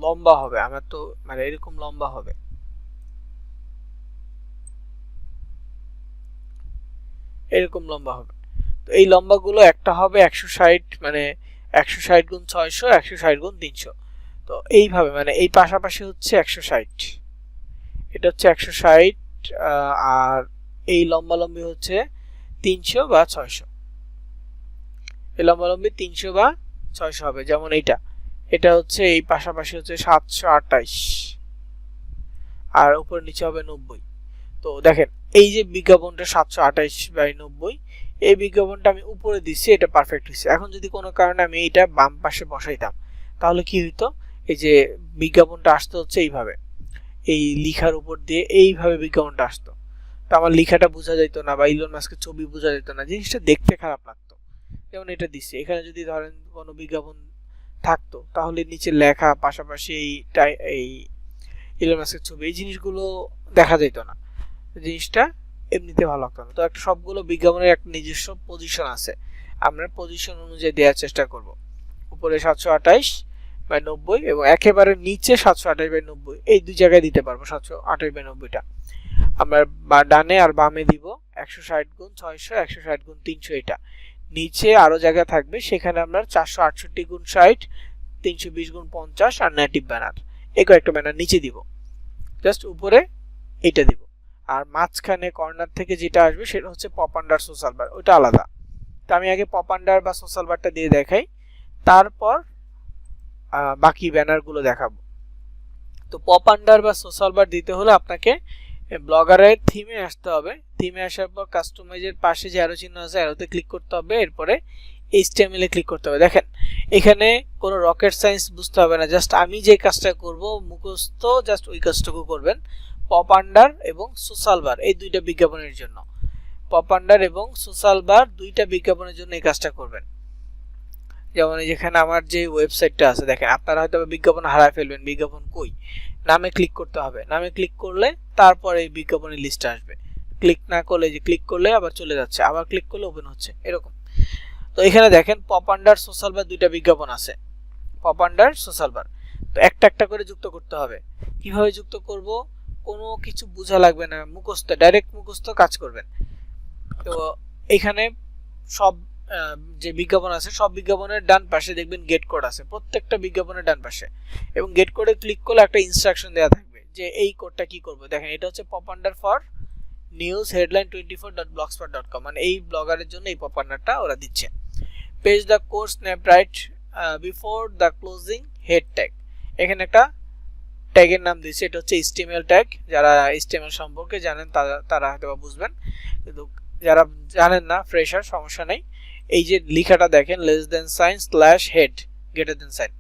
লম্বা হবে, আমার তো মানে এরকম লম্বা হবে। এরকম লম্বা হবে। তো এই লম্বাগুলো একটা হবে 160, মানে 160 গুণ 600, 160 গুণ 300। তো এইভাবে মানে এই পাশাপাশি হচ্ছে 160, এটা হচ্ছে 160, আর এই লম্বালম্বি হচ্ছে 300 বা 600। এই লম্বালম্বি 300 বা 600 হবে। যেমন এটা হচ্ছে এই পাশাপাশি হচ্ছে 728, আর উপর নিচে হবে 90। তো দেখেন এই যে বিজ্ঞাপনটা 728/90, এই বিজ্ঞাপনটা আমি উপরে দিচ্ছি, এটা পারফেক্ট হয়েছে। এখন যদি কোনো কারণে আমি এটা বাম পাশে বসাইতাম তাহলে কি হইতো, এই যে বিজ্ঞাপনটা আসতে হচ্ছে এইভাবে, এই লিখার উপর দিয়ে এইভাবে বিজ্ঞাপনটা আসতো। তো আমার লিখাটা বোঝা যেত না, বা ইলন মাস্কের ছবি বোঝা যেত না, জিনিসটা দেখতে খারাপ লাগতো। যেমন এটা দিচ্ছে, এখানে যদি ধরেন কোনো বিজ্ঞাপন থাকতো তাহলে নিচে লেখা পাশাপাশি এই ইলন মাস্কের ছবি, এই জিনিসগুলো দেখা যেত না, জিনিসটা এমনিতে ভালো লাগতো না। তো একটা সবগুলো বিজ্ঞাপনের একটা নিজস্ব পজিশন আছে, আমরা পজিশন অনুযায়ী দেওয়ার চেষ্টা করব। উপরে 728/90 এবং একেবারে নিচে 728/90, এই দুই জায়গায় দিতে পারবো 728/90টা। আমরা ডানে আর বামে দিব 160 গুণ 600, 160 গুণ 300। এটা নিচে আরো জায়গা থাকবে, সেখানে আমরা 468 গুণ 60, 320 গুণ 50 আর নেটিভ ব্যানার, এই কয়েকটা ব্যানার নিচে দিব। জাস্ট উপরে এটা দিব। আর মাঝখানে কর্নার থেকে যেটা আসবে সেটা হচ্ছে পপ আন্ডার সোশ্যাল বার, ওটা আলাদা। তো আমি আগে পপ আন্ডার বা সোশ্যাল বারটা দিয়ে দেখাই, তারপর বাকি ব্যানারগুলো দেখাবো। তো পপ আন্ডার বা সোশ্যাল বার দিতে হলে আপনাকে ব্লগারের থিমে আসতে হবে। থিমে আসার পর কাস্টমাইজের পাশে যে অ্যারো চিহ্ন আছে, অ্যারোতে ক্লিক করতে হবে, এরপরে HTML এ ক্লিক করতে হবে। দেখেন এখানে কোনো রকেট সায়েন্স বুঝতে হবে না, জাস্ট আমি যে কাজটা করব মুখস্থ, জাস্ট ওই কাজটুকু করবেন। পপ আন্ডার এবং সোশ্যাল বার এই দুইটা বিজ্ঞাপনের জন্য, পপ আন্ডার এবং সোশ্যাল বার দুইটা বিজ্ঞাপনের জন্য এই কাজটা করবেন। যেমন যেখানে আমার যে ওয়েবসাইটটা আছে, দেখেন আপনারা হয়তো বিজ্ঞাপন হারায় ফেলবেন, বিজ্ঞাপন কই, নামে ক্লিক করতে হবে। নামে ক্লিক করলে তারপরে এই বিজ্ঞাপনের লিস্ট আসবে। ক্লিক না করলে, যে ক্লিক করলে আবার চলে যাচ্ছে, আবার ক্লিক করলে ওপেন হচ্ছে, এরকম। তো এখানে দেখেন পপ আন্ডার সোশ্যাল বার দুইটা বিজ্ঞাপন আছে, পপ আন্ডার সোশ্যাল বার। তো একটা একটা করে যুক্ত করতে হবে। কিভাবে যুক্ত করব, কোনো কিছু বোঝা লাগবে না, মুখস্থ, ডাইরেক্ট মুখস্থ কাজ করবেন। তো এখানে সব যে বিজ্ঞাপন আছে সব বিজ্ঞাপনের ডান পাশে দেখবেন গেট কোড আছে, প্রত্যেকটা বিজ্ঞাপনের ডান পাশে, এবং গেট কোডে ক্লিক করলে একটা ইনস্ট্রাকশন দেওয়া থাকবে যে এই কোডটা কি করবে। দেখেন এটা হচ্ছে pop under for news headline 24.blogspot.com, মানে এই ব্লগারের জন্য এই পপ আন্ডারটা ওরা দিচ্ছে। Page the course snap right before the closing head tag, এখানে একটা ট্যাগের নাম দিয়েছে, এটা হচ্ছে HTML ট্যাগ। যারা HTML সম্পর্কে জানেন তারা হয়তো বুঝবেন, কিন্তু যারা জানেন না, ফ্রেশার, সমস্যা নেই। এই যে লেখাটা দেখেন, less than sign slash head greater than sign,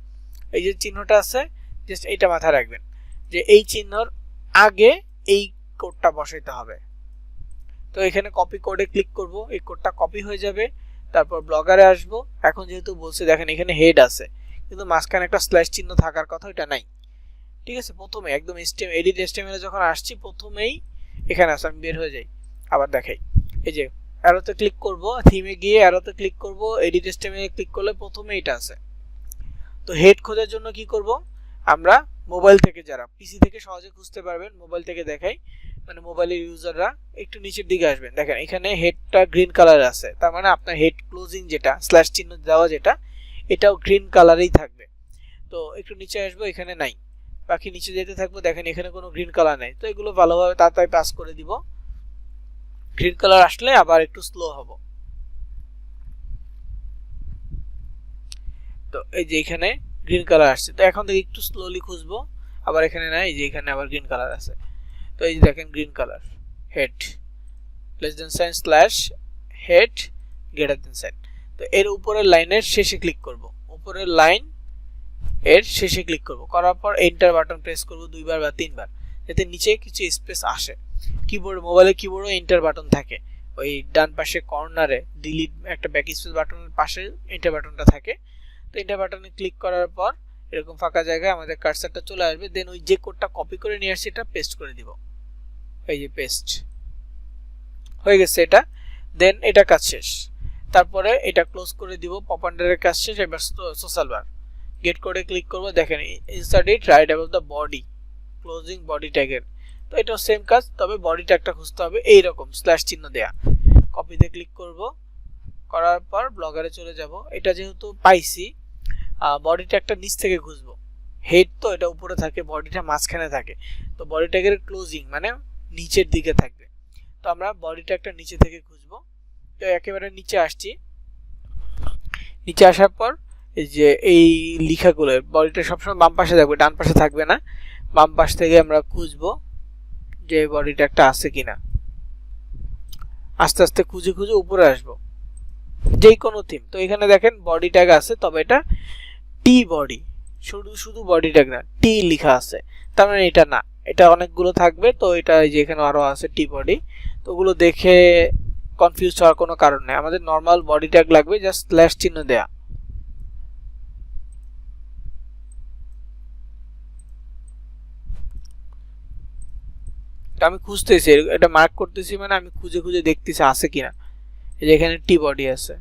এই যে চিহ্নটা আছে, জাস্ট এইটা মাথায় রাখবেন যে এই চিহ্নর আগে এই কোডটা বসাইতে হবে। তো এখানে কপি কোডে ক্লিক করব, এই কোডটা কপি হয়ে যাবে। তারপর ব্লগারে আসব। এখন যেহেতু বলছে, দেখেন এখানে হেড আছে কিন্তু মাঝখানে একটা স্ল্যাশ চিহ্ন থাকার কথা, এটা নাই। ঠিক আছে, প্রথমে একদম এডিট HTML যখন আসছি প্রথমেই এখানে আছে, আমি বের হয়ে যাই, আবার দেখাই। এই যে অ্যারোতে ক্লিক করব, থিমে গিয়ে অ্যারোতে ক্লিক করব, এডিট HTML ক্লিক করলে প্রথমে এটা আছে। তো হেড খোঁজার জন্য কি করব, আমরা মোবাইল থেকে, যারা পিসি থেকে সহজে খুঁজতে পারবেন, মোবাইল থেকে দেখাই, মানে মোবাইলের ইউজাররা একটু নিচের দিকে আসবেন। দেখেন এখানে হেডটা গ্রিন কালার আছে, তার মানে আপনার হেড ক্লোজিং যেটা স্ল্যাশ চিহ্ন দেওয়া যেটা, এটাও গ্রিন কালারেই থাকবে। তো একটু নিচে আসবো, এখানে নাই, বাকি নিচে যেতে থাকবো। দেখেন এখানে কোনো গ্রিন কালার নাই, তো এগুলো ভালোভাবে তাড়াতাড়ি পাস করে দিব। গ্রিন কালার আসলে আবার একটু স্লো হব। তো এই যে এখানে গ্রিন কালার আসছে, তো এখন থেকে একটু স্লোলি খুঁজবো, আবার এখানে নাই, এই যে এখানে আবার গ্রিন কালার আছে। তো এই যে দেখেন green colour, head less than sign slash head greater than sign. তো এর উপরের লাইনের শেষে ক্লিক করব, উপরের লাইন এর শেষে ক্লিক করব, করার পর এন্টার বাটন প্রেস করব 2 বার বা 3 বার, যাতে নিচে কিছু স্পেস আসে। কিবোর্ড, মোবাইলের কিবোর্ডে এন্টার বাটন থাকে, ওই ডান পাশে কর্নারে ডিলিট একটা ব্যাক স্পেস বাটনের পাশে এন্টার বাটনটা থাকে। তো এন্টার বাটনে ক্লিক করার পর এরকম ফাঁকা জায়গায় আমাদের কার্সারটা চলে আসবে, দেন ওই যে কোডটা কপি করে নিয়ে আসছে এটা পেস্ট করে দিব। এই যে পেস্ট হয়ে গেছে এটা। দেন এটা কাজ শেষ, তারপরে এটা ক্লোজ করে দিব, পপ আন্ডারের কাজ শেষ। এবার সোশ্যাল বার গেট কোডে ক্লিক করব, দেখেন insert it right about the body, closing body ট্যাগের। তো এটাও সেম কাজ, তবে বডি ট্যাগটা খুঁজতে হবে এইরকম স্ল্যাশ চিহ্ন দেয়া। কপিতে ক্লিক করব, করার পর ব্লগারে চলে যাব। এটা যেহেতু পাইছি, বডি ট্যাগটা নিচ থেকে খুঁজবো। হেড তো এটা উপরে থাকে, বডিটা মাঝখানে থাকে, তো বডি ট্যাগের ক্লোজিং মানে নিচের দিকে থাকবে। তো আমরা বডি ট্যাগটা নিচে থেকে খুঁজবো। তো একেবারে নিচে আসছি, নিচে আসার পর এই যে এই লেখাগুলো, বডিটা সবসময় বাম পাশে থাকবে, ডান পাশে থাকবে না। বাম পাশ থেকে আমরা খুঁজবো যে বডি ট্যাগটা আছে কিনা। আস্তে আস্তে খুঁজে খুঁজে উপরে আসবো, যেই কোনো থিম। তো এখানে দেখেন বডি ট্যাগ আছে, তবে এটা টি বডি, শুধু বডি ট্যাগ না, টি লেখা আছে, তার মানে এটা না, এটা অনেকগুলো থাকবে। তো এটা এই যে এখানে আরো আছে টি বডি, তো ওগুলো দেখে কনফিউজ হওয়ার কোনো কারণ নেই। আমাদের নর্মাল বডি ট্যাগ লাগবে, জাস্ট স্ল্যাশ চিহ্ন দেয়া। আমি খুঁজতেছি, এটা মার্ক করতেছি, মানে আমি খুঁজে খুঁজে দেখতেছি আছে কিনা। এই যে এখানে টি বডি আছে,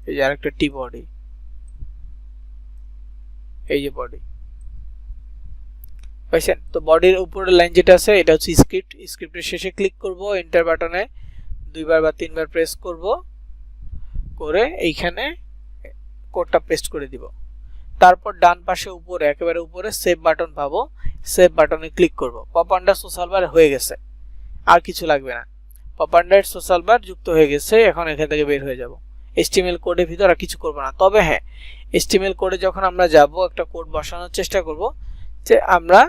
এই যে আরেকটা টি বডি, এই যে বডি পাইছেন। তো বডির উপরের লাইন যেটা আছে এটা হচ্ছে স্ক্রিপ্ট। স্ক্রিপ্টের শেষে ক্লিক করব, এন্টার বাটনে দুইবার বা তিনবার প্রেস করব, করে এইখানে কোডটা পেস্ট করে দিব। তারপর ডান পাশে উপরে একেবারে উপরে সেভ বাটন পাবো, সেভ বাটনে ক্লিক করব। পপ আন্ডার সোশ্যাল বার হয়ে গেছে, আর কিছু লাগবে না। পপ আন্ডার সোশ্যাল বার যুক্ত হয়ে গেছে। এখন এখান থেকে বের হয়ে যাব। HTML কোডের ভিতর আর কিছু করব না। তবে হ্যাঁ, HTML কোডে যখন আমরা যাব, একটা কোড বসানোর চেষ্টা করব, যে আমরা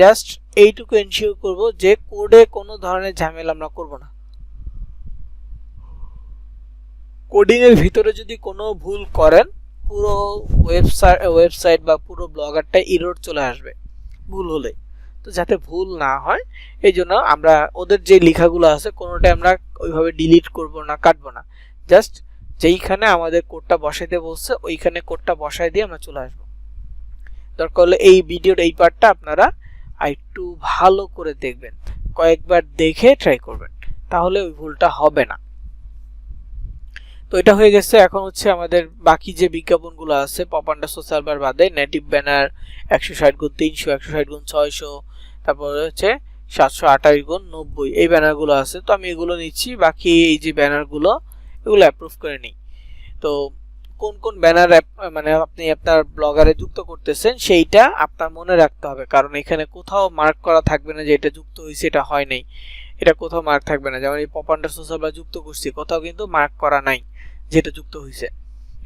জাস্ট এইটুকু এনশিওর করব যে কোডে কোনো ধরনের ঝামেলা আমরা করব না। কোডিং এর ভিতরে যদি কোনো ভুল করেন, পুরো ওয়েবসাইট বা পুরো ব্লগারটা এরর চলে আসবে ভুল হলে। তো যাতে ভুল না হয়, এই জন্য আমরা ওদের যে লেখাগুলো আছে কোনোটাই আমরা ওইভাবে ডিলিট করব না, কাটবো না। জাস্ট যেইখানে আমাদের কোডটা বসাইতে বলছে ওইখানে কোডটা বসাই দিয়ে আমরা চলে আসবো। দরকার হলে এই ভিডিওর এই পার্টটা আপনারা একটু ভালো করে দেখবেন, কয়েকবার দেখে ট্রাই করবেন, তাহলে ওই ভুলটা হবে না। তো এটা হয়ে গেছে। এখন হচ্ছে আমাদের বাকি যে বিজ্ঞাপনগুলো আছে পপ আন্ডার সোশ্যাল বার বাদে, নেটিভ ব্যানার 160x300, 160x600, তারপর হচ্ছে 728x90, এই ব্যানারগুলো আছে। তো আমি এগুলো নিচ্ছি, বাকি এই যে ব্যানারগুলো এগুলো অ্যাপ্রুভ করে নিই। তো কোন কোন ব্যানার মানে আপনি আপনার ব্লগারে যুক্ত করতেছেন সেইটা আপনার মনে রাখতে হবে, কারণ এখানে কোথাও মার্ক করা থাকবে না যে এটা যুক্ত হয়েছে, এটা হয় নাই, এটা কোথাও মার্ক থাকবে না। যেমন এই পপ আন্ডার সোশ্যাল বার যুক্ত করছি, কোথাও কিন্তু মার্ক করা নাই যেটা যুক্ত হয়েছে,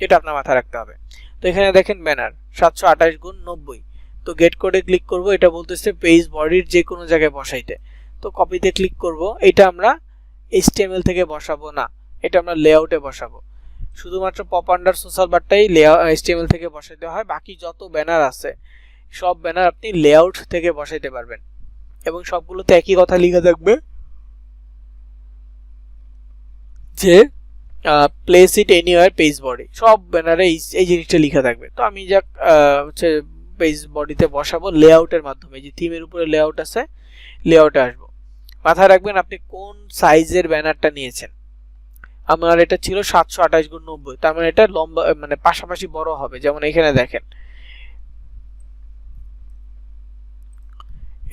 এটা আপনার মাথায় রাখতে হবে। তো এখানে দেখেন ব্যানার 728x90। তো গেট কোডে ক্লিক করব, এটা বলতেছে পেজ বডির যে কোনো জায়গায় বসাইতে। তো কপিতে ক্লিক করব, এটা আমরা HTML থেকে বসাবো না, এটা আমরা লেআউটে বসাবো। শুধুমাত্র পপ আন্ডার সোশ্যাল বারটাই HTML থেকে বসাইতে হয়, বাকি যত ব্যানার আছে সব ব্যানার আপনি লেআউট থেকে বসাইতে পারবেন, এবং সবগুলোতে একই কথা লেখা থাকবে যে place it anywhere page body. সব ব্যানারে এই জিনিসটা লেখা থাকবে। তো আমি যাক হচ্ছে পেজ বডিতে বসাবো লেআউটের মাধ্যমে। যে থিমের উপরে লেআউট আছে, লেআউটে আসবো। মাথায় রাখবেন আপনি কোন সাইজের ব্যানারটা নিয়েছেন। আমার এটা ছিল 728x90, তার মানে এটা লম্বা মানে পাশাপাশি বড় হবে। যেমন এখানে দেখেন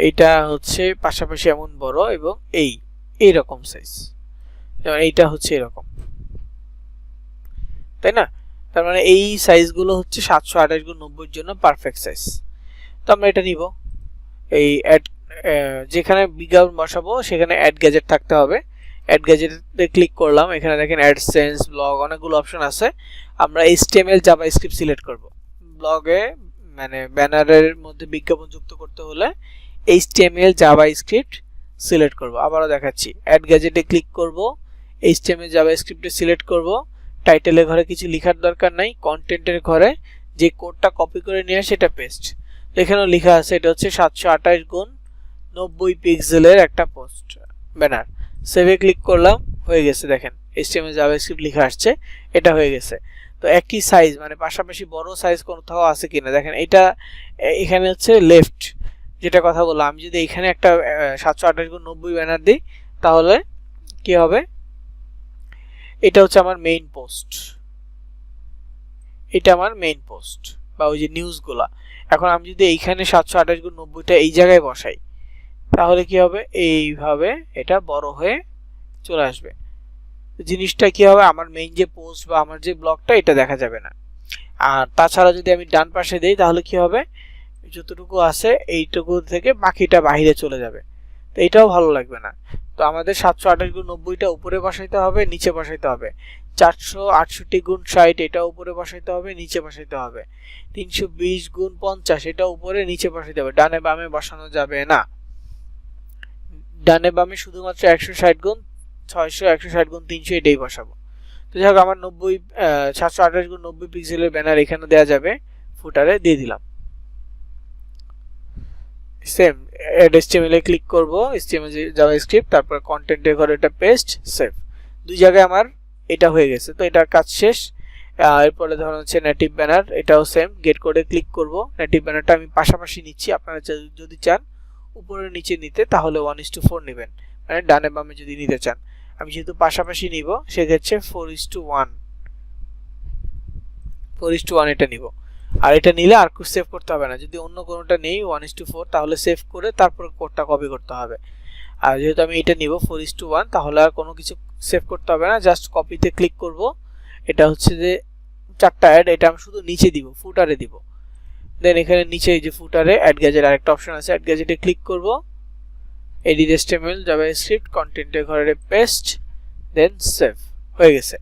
এইটা হচ্ছে পাশাপাশি এমন বড়, এবং এইরকম সাইজ, যেমন এইটা হচ্ছে এরকম, তাই না? তার মানে এই সাইজগুলো হচ্ছে 728x90 জন্য পারফেক্ট সাইজ। তো আমরা এটা নিব। এই অ্যাড যেখানে বিজ্ঞাপন বসাবো সেখানে অ্যাড গ্যাজেট থাকতে হবে। অ্যাড গ্যাজেটে ক্লিক করলাম, এখানে দেখেন অ্যাডসেন্স, ব্লগ, অনেকগুলো অপশন আছে। আমরা HTML জাভাস্ক্রিপ্ট সিলেক্ট করব। ব্লগে মানে ব্যানারের মধ্যে বিজ্ঞাপন যুক্ত করতে হলে HTML জাভাস্ক্রিপ্ট সিলেক্ট করব। আবারও দেখাচ্ছি, অ্যাড গ্যাজেটে ক্লিক করব, HTML জাভাস্ক্রিপ্টে সিলেক্ট করব। টাইটেলের ঘরে কিছু লেখার দরকার নাই, কন্টেন্টের ঘরে যে কোডটা কপি করে নিয়ে সেটা পেস্ট। এখানেও লেখা আছে এটা হচ্ছে 728x90 পিক্সেলের একটা পোস্ট ব্যানার। সেভে ক্লিক করলাম, হয়ে গেছে। দেখেন HTML জাভাস্ক্রিপ্ট লেখা আসছে, এটা হয়ে গেছে। তো একই সাইজ মানে পাশাপাশি বড় সাইজ কোথাও আছে কিনা দেখেন। এটা এখানে হচ্ছে লেফট, যেটা কথা বললাম, আমি যদি এখানে একটা 728x90 ব্যানার দিই তাহলে কি হবে, এটা হচ্ছে আমার মেইন পোস্ট, এটা আমার মেইন পোস্ট বা ওই যে নিউজগুলা। এখন আমি যদি এইখানে 728x90টা এই জায়গায় বসাই তাহলে কি হবে, এইভাবে এটা বড় হয়ে চলে আসবে। জিনিসটা কি হবে, আমার মেইন যে পোস্ট বা আমার যে ব্লগটা এটা দেখা যাবে না। আর তাছাড়া যদি আমি ডান পাশে দেই তাহলে কি হবে, যতটুকু আছে এইটুকু থেকে বাকিটা বাইরে চলে যাবে, তো এটাও ভালো লাগবে না। তো আমাদের 728x90টা উপরে বসাইতে হবে, নিচে বসাইতে হবে। 468x60 এটা উপরে বসাইতে হবে, নিচে বসাইতে হবে। 320x50 এটা উপরে নিচে বসাইতে হবে, ডানে বামে বসানো যাবে না। ডানে বামে শুধুমাত্র 160x600 160x300 এটাই বসাবো। তো যাই হোক, আমার 728x90 পিক্সেলের ব্যানার এখানে দেওয়া যাবে, ফুটারে দিয়ে দিলাম। সেম অ্যাড HTML এ ক্লিক করব, HTML জাভাস্ক্রিপ্ট, তারপর কন্টেন্টের ঘরে এটা পেস্ট, সেভ। দুই জায়গায় আমার এটা হয়ে গেছে, তো এটার কাজ শেষ। এরপরে ধরুন হচ্ছে নেটিভ ব্যানার, এটাও সেম, গেট কোডে ক্লিক করব। নেটিভ ব্যানারটা আমি পাশাপাশি নিচ্ছি, আপনারা যদি চান উপরে নিচে নিতে তাহলে 1:4 নেবেন, মানে ডানে বামে যদি নিতে চান। আমি যেহেতু পাশাপাশি নিব সেক্ষেত্রে 4:1 এটা নিব। আর এটা নিলে আর কিছু সেভ করতে হবে না, যদি অন্য কোনোটা নেই 1:4 তাহলে সেভ করে তারপর কোডটা কপি করতে হবে। আর যেহেতু আমি এটা নিব 4:1 তাহলে আর কোনো কিছু সেভ করতে হবে না, জাস্ট কপিতে ক্লিক করব। এটা হচ্ছে যে 4টা অ্যাড, এটা আমি শুধু নিচে দিব, ফুটারে দিব। দেন এখানে নিচে এই যে ফুটারে অ্যাড গ্যাজেট আরেকটা অপশন আছে, অ্যাড গ্যাজেটে ক্লিক করব, এডিট HTML জাভাস্ক্রিপ্ট কন্টেন্টের ঘরে পেস্ট, দেন সেভ। হয়ে গেছে,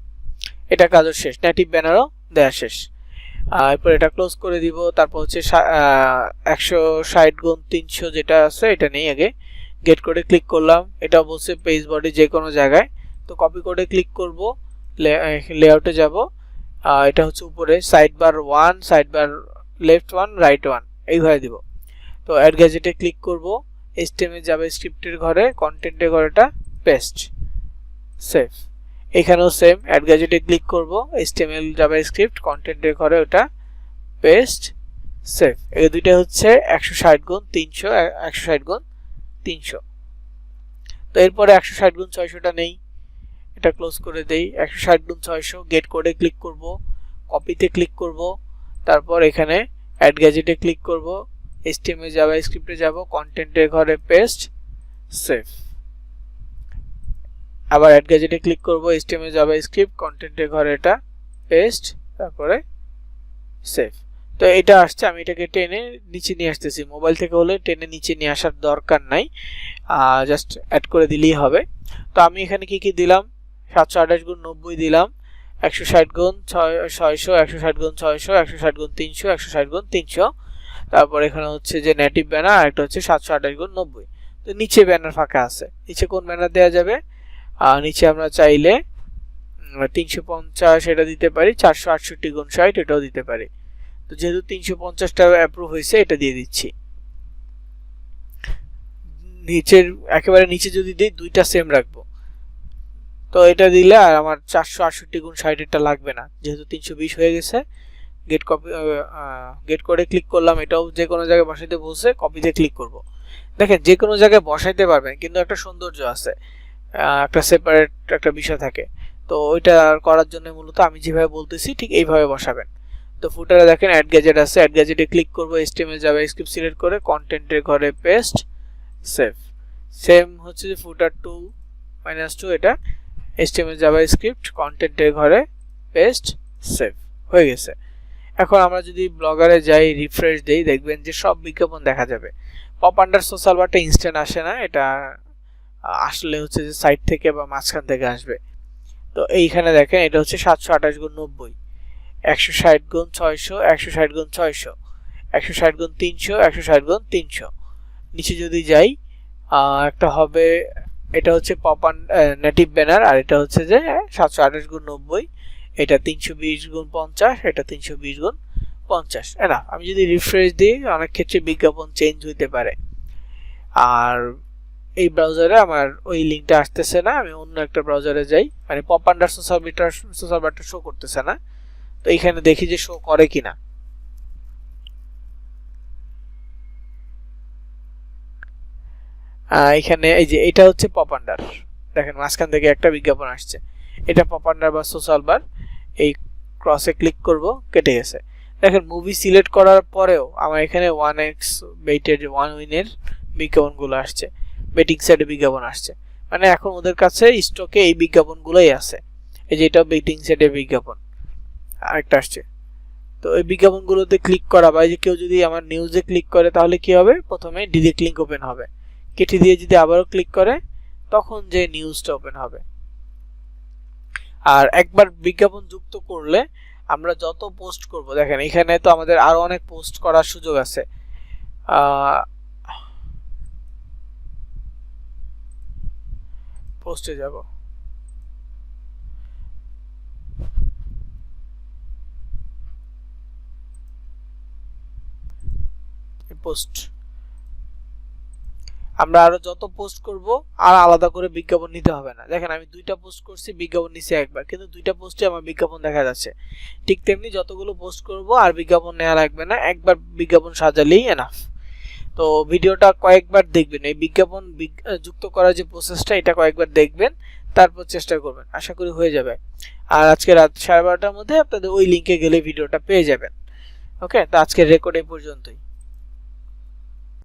এটা কাজও শেষ, নেটিভ ব্যানারও দেয়া শেষ। এরপর এটা ক্লোজ করে দিব। তারপর হচ্ছে 160x300 যেটা আছে এটা নেই, আগে গেট কোডে ক্লিক করলাম, এটা বলছে পেজ বডি যে কোনো জায়গায়, তো কপি কোডে ক্লিক করব, লেআউটে যাব। এটা হচ্ছে উপরে side bar 1, side bar left 1, right 1 এইভাবে দিব। তো অ্যাড গ্যাজেটে ক্লিক করব, HTML জাভাস্ক্রিপ্টের ঘরে কন্টেন্টের ঘরেটা পেস্ট, সেভ। এখানেও সেম, অ্যাড গ্যাজেটে ক্লিক করব, HTML জাভাস্ক্রিপ্ট কন্টেন্টের ঘরে ওটা পেস্ট, সেভ। এই দুইটা হচ্ছে 160x300 160x300। তো এরপরে 160x600টা নেই, এটা ক্লোজ করে দেই। 160x600 গেট কোডে ক্লিক করব, কপিতে ক্লিক করব, তারপর এখানে অ্যাড গ্যাজেটে ক্লিক করব, HTML জাভাস্ক্রিপ্টে যাব, কন্টেন্টের ঘরে পেস্ট, সেভ। আবার অ্যাড গ্যাজেটে ক্লিক করব, HTML জাভাস্ক্রিপ্ট কন্টেন্টের ঘরে এটা পেস্ট, তারপরে সেভ। তো এটা আসছে, আমি এটাকে টেনে নিচে নিয়ে আসতেছি। মোবাইল থেকে হলে টেনে নিচে নিয়ে আসার দরকার নাই, জাস্ট অ্যাড করে দিলেই হবে। তো আমি এখানে কি কি দিলাম, 728x90 দিলাম, 160x600 160x600 160x300 160x300। তারপর এখানে হচ্ছে যে নেটিভ ব্যানার, আর একটা হচ্ছে 728x90। তো নিচে ব্যানার ফাঁকা আছে, নিচে কোন ব্যানার দেওয়া যাবে, নিচে আমরা চাইলে 350 এটা দিতে পারি, 468x60 এটাও দিতে পারি। তো যেহেতু 350টা অ্যাপ্রুভ হয়েছে এটা দিয়ে দিচ্ছি। নিচের একেবারে নিচে যদি দিই দুইটা সেম রাখবো, তো এটা দিলে আর আমার 468x60 এটা লাগবে না, যেহেতু 320 হয়ে গেছে। গেট কোডে ক্লিক করলাম, এটাও যে কোনো জায়গায় বসাইতে বলছে, কপিতে ক্লিক করব। দেখেন যে কোনো জায়গায় বসাইতে পারবেন, কিন্তু একটা সৌন্দর্য আছে, একটা সেপারেট একটা বিষয় থাকে। তো ওইটা করার জন্য মূলত আমি যেভাবে বলতেছি ঠিক এইভাবে বসাবেন। তো ফুটারে দেখেন অ্যাড গ্যাজেট আছে, অ্যাড গ্যাজেটে ক্লিক করব, HTML জাভাস্ক্রিপ্ট সিলেক্ট করে কন্টেন্টের ঘরে পেস্ট, সেভ। সেম হচ্ছে যে ফুটার 2 এটা HTML জাভাস্ক্রিপ্ট কন্টেন্টের ঘরে পেস্ট, সেভ। হয়ে গেছে। এখন আমরা যদি ব্লগারে যাই, রিফ্রেশ দেই, দেখবেন যে সব বিজ্ঞাপন দেখা যাবে। পপ আন্ডার সোশ্যাল বারটা ইনস্ট্যান্ট আসে না, এটা আসলে হচ্ছে যে সাইট থেকে বা মাঝখান থেকে আসবে। তো এইখানে দেখেন এটা হচ্ছে 728x90, 160x600 160x600 160x300 160x300। নিচে যদি যাই একটা হবে, এটা হচ্ছে নেটিভ ব্যানার, আর এটা হচ্ছে যে 728x90, এটা 320x50, এটা 320x50। না, আমি যদি রিফ্রেশ দিই অনেক ক্ষেত্রে বিজ্ঞাপন চেঞ্জ হইতে পারে। আর এই ব্রাউজারে আমার ওই লিঙ্কটা আসতেছে না, আমি অন্য একটা ব্রাউজারে যাই, মানে পপ আন্ডার সোশ্যাল বারটা শো করতেছে না। তো এইখানে দেখি যে শো করে কিনা। এখানে এই যে এটা হচ্ছে পপ আন্ডার, দেখেন মাঝখান থেকে একটা বিজ্ঞাপন আসছে, এটা পপ আন্ডার বা সোশ্যাল বার। এই ক্রসে ক্লিক করব, কেটে গেছে। দেখেন মুভি সিলেক্ট করার পরেও আমার এখানে 1x বেটের 1 উইনের বিজ্ঞাপনগুলো আসছে, বেটিং সাইডে বিজ্ঞাপন আসছে, মানে এখন ওদের কাছে স্টকে এই বিজ্ঞাপনগুলোই আছে। এই যে এটা বেটিং সাইডে বিজ্ঞাপন আরেকটা আসছে। তো এই বিজ্ঞাপনগুলোতে ক্লিক করা বা যে কেউ যদি আমার নিউজে ক্লিক করে তাহলে কি হবে, প্রথমে ডিরেক্ট লিংক ওপেন হবে, কেটে দিয়ে যদি আবারও ক্লিক করে তখন যে নিউজটা ওপেন হবে। আর একবার বিজ্ঞাপন যুক্ত করলে আমরা যত পোস্ট করব, দেখেন এখানে তো আমাদের আরো অনেক পোস্ট করার সুযোগ আছে। পোস্টে যাব, পোস্ট আমরা আরো যত পোস্ট করব আর আলাদা করে বিজ্ঞাপন নিতে হবে না। দেখেন আমি 2টা পোস্ট করছি, বিজ্ঞাপন নিছি একবার, কিন্তু 2টা পোস্টে আমার বিজ্ঞাপন দেখা যাচ্ছে। ঠিক তেমনি যতগুলো পোস্ট করব আর বিজ্ঞাপন নেওয়া লাগবে না, একবার বিজ্ঞাপন সাজালেই এনাফ। তো ভিডিওটা কয়েকবার দেখবেন, এই বিজ্ঞাপন যুক্ত করার যে প্রসেসটা এটা কয়েকবার দেখবেন, তারপর চেষ্টা করবেন, আশা করি হয়ে যাবে। আর আজকে রাত 12:30টার মধ্যে আপনাদের ওই লিংকে গেলে ভিডিওটা পেয়ে যাবেন। ওকে, তো আজকের রেকর্ড এই পর্যন্তই।